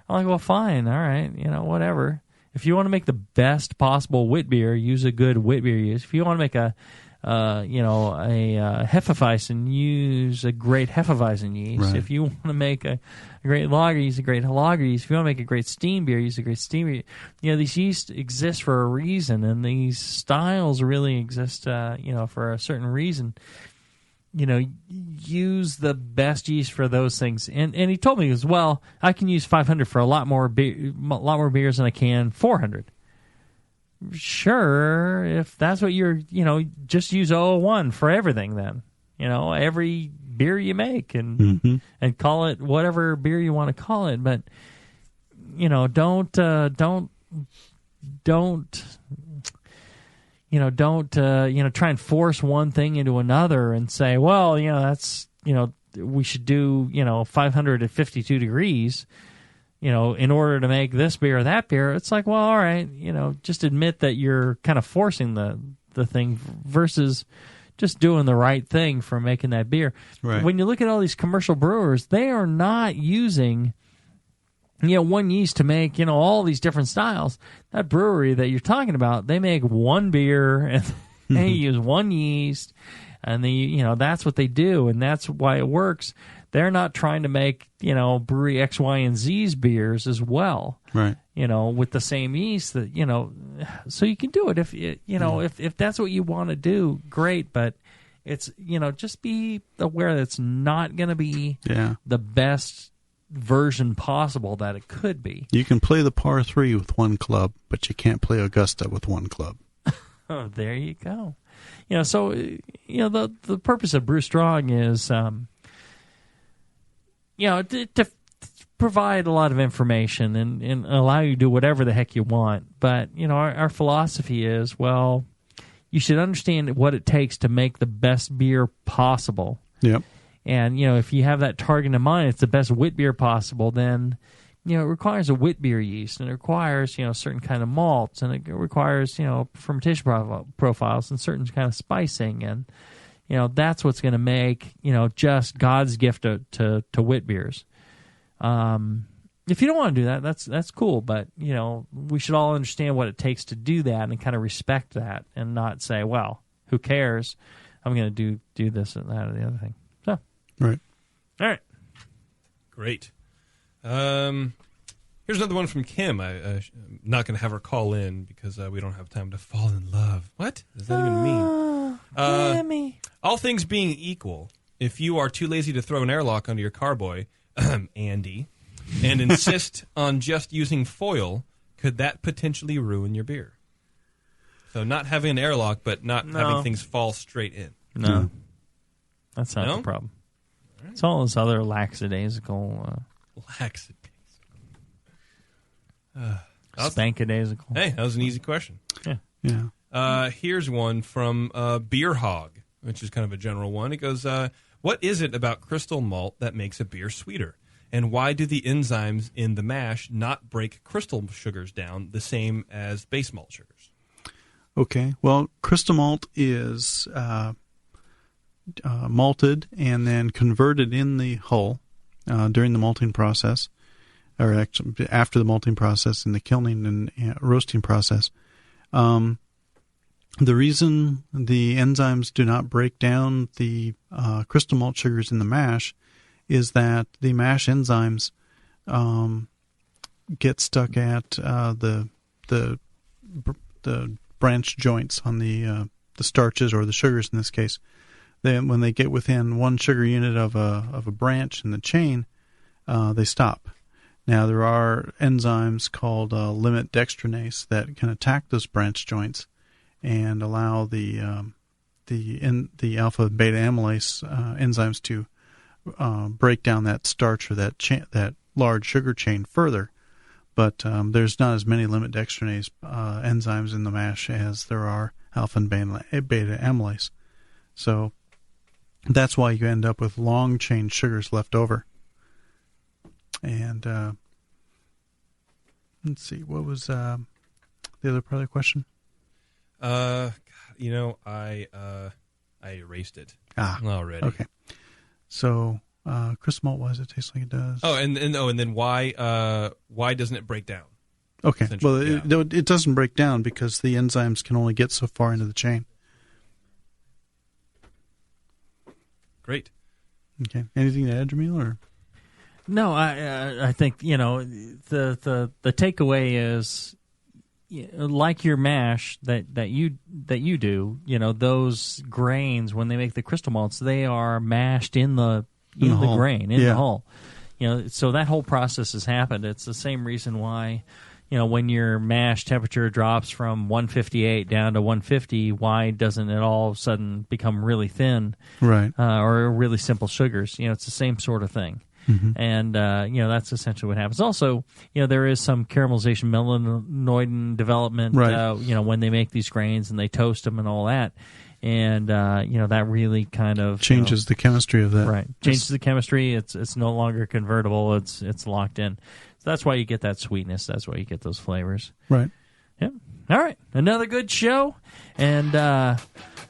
well, fine, all right, whatever. If you want to make the best possible wit beer, use a good wit beer yeast. If you want to make a Hefeweizen, use a great Hefeweizen yeast. Right. If you want to make a great lager, use a great lager yeast. If you want to make a great steam beer, use a great steam beer. These yeasts exist for a reason, and these styles really exist, for a certain reason. Use the best yeast for those things. And he told me as well, I can use 500 for a lot more beers than I can 400. Sure, if that's what you're, just use 001 for everything then. Every beer you make and call it whatever beer you want to call it, but don't try and force one thing into another and say, well, that's, we should do, 500 at 52 degrees, in order to make this beer or that beer. It's like, well, all right, just admit that you're kind of forcing the thing versus just doing the right thing for making that beer. Right. When you look at all these commercial brewers, they are not using one yeast to make, all these different styles. That brewery that you're talking about, they make one beer and they use one yeast, and that's what they do, and that's why it works. They're not trying to make, brewery X, Y, and Z's beers as well. Right. With the same yeast that, so you can do it if that's what you want to do, great, but it's, just be aware that it's not going to be the best version possible that it could be. You can play the par 3 with one club, but you can't play Augusta with one club. Oh, there you go. So the purpose of Brew Strong is to provide a lot of information and allow you to do whatever the heck you want. But our philosophy is, well, you should understand what it takes to make the best beer possible. Yep. And, if you have that target in mind, it's the best wit beer possible, then it requires a wit beer yeast, and it requires, a certain kind of malts, and it requires, fermentation profiles and certain kind of spicing, and, that's what's going to make, just God's gift to wit beers. If you don't want to do that, that's cool, but, we should all understand what it takes to do that and kind of respect that and not say, well, who cares? I'm going to do this and that or the other thing. So, right. All right. Great. Here's another one from Kim. I'm not going to have her call in because we don't have time to fall in love. What does that even mean? Kimmy. All things being equal, if you are too lazy to throw an airlock onto your carboy, Andy, and insist on just using foil, could that potentially ruin your beer? So not having an airlock, but not having things fall straight in. No. That's not the problem. Right. It's all this other lackadaisical... Spankadaisical. Hey, that was an easy question. Yeah. Here's one from Beer Hog, which is kind of a general one. It goes, what is it about crystal malt that makes a beer sweeter? And why do the enzymes in the mash not break crystal sugars down the same as base malt sugars? Okay. Well, crystal malt is malted and then converted in the hull during the malting process, or actually after the malting process in the kilning and roasting process. The reason the enzymes do not break down the crystal malt sugars in the mash is that the mash enzymes get stuck at the branch joints on the starches or the sugars in this case. Then when they get within one sugar unit of a branch in the chain, they stop. Now there are enzymes called limit dextranase that can attack those branch joints and allow the alpha beta amylase enzymes to break down that starch or that large sugar chain further. But there's not as many limit dextranase enzymes in the mash as there are alpha and beta amylase. So that's why you end up with long chain sugars left over. And let's see, what was the other part of the question? I erased it already. Okay. So crystal malt, why does it taste like it does? Oh, and then why doesn't it break down? Okay. Well, it doesn't break down because the enzymes can only get so far into the chain. Great. Okay. Anything to add, Jamil, or? No, I think the takeaway is, like your mash that you do, those grains when they make the crystal malts, they are mashed in the grain in the hull. So that whole process has happened. It's the same reason why, when your mash temperature drops from 158 down to 150, why doesn't it all of a sudden become really thin, right? Or really simple sugars? It's the same sort of thing. Mm-hmm. And, that's essentially what happens. Also, there is some caramelization, melanoidin development, right. When they make these grains and they toast them and all that. And, that really kind of... changes the chemistry of that. Right. Changes the chemistry. It's no longer convertible. It's locked in. So that's why you get that sweetness. That's why you get those flavors. Right. Yep. All right. Another good show. And,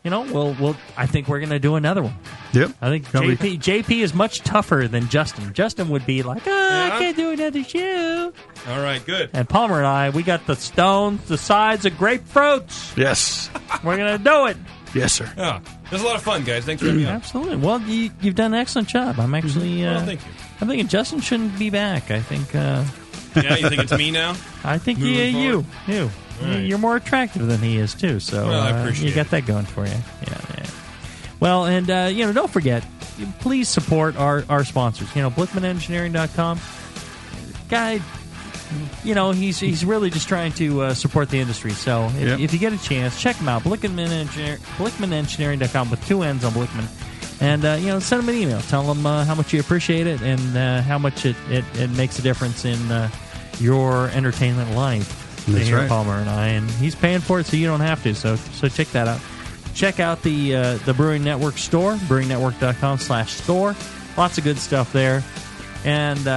we'll. I think we're going to do another one. Yep. I think JP is much tougher than Justin. Justin would be like, I can't do another show. All right, good. And Palmer and I, we got the stones the size of grapefruits. Yes. We're going to do it. Yes, sir. Yeah. It was a lot of fun, guys. Thanks for having me on. Absolutely. Well, you've done an excellent job. I'm actually... thank you. I'm thinking Justin shouldn't be back. I think... Yeah, you think it's me now? I think you. Right. You're more attractive than he is, too. So I appreciate you got that going for you. Yeah. Well, and, don't forget, please support our sponsors. BlickmanEngineering.com. Guy, he's really just trying to support the industry. So if you get a chance, check him out. BlickmanEngineering.com with 2 N's on Blickman. And, send him an email. Tell him how much you appreciate it and how much it makes a difference in your entertainment life. That's right. Palmer and I, and he's paying for it, so you don't have to. So check that out. Check out the Brewing Network store, brewingnetwork.com/store. Lots of good stuff there. And,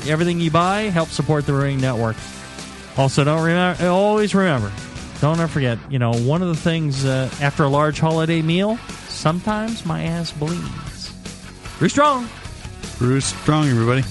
everything you buy helps support the Brewing Network. Also, always remember, don't ever forget, one of the things after a large holiday meal, sometimes my ass bleeds. Brew strong. Brew strong, everybody.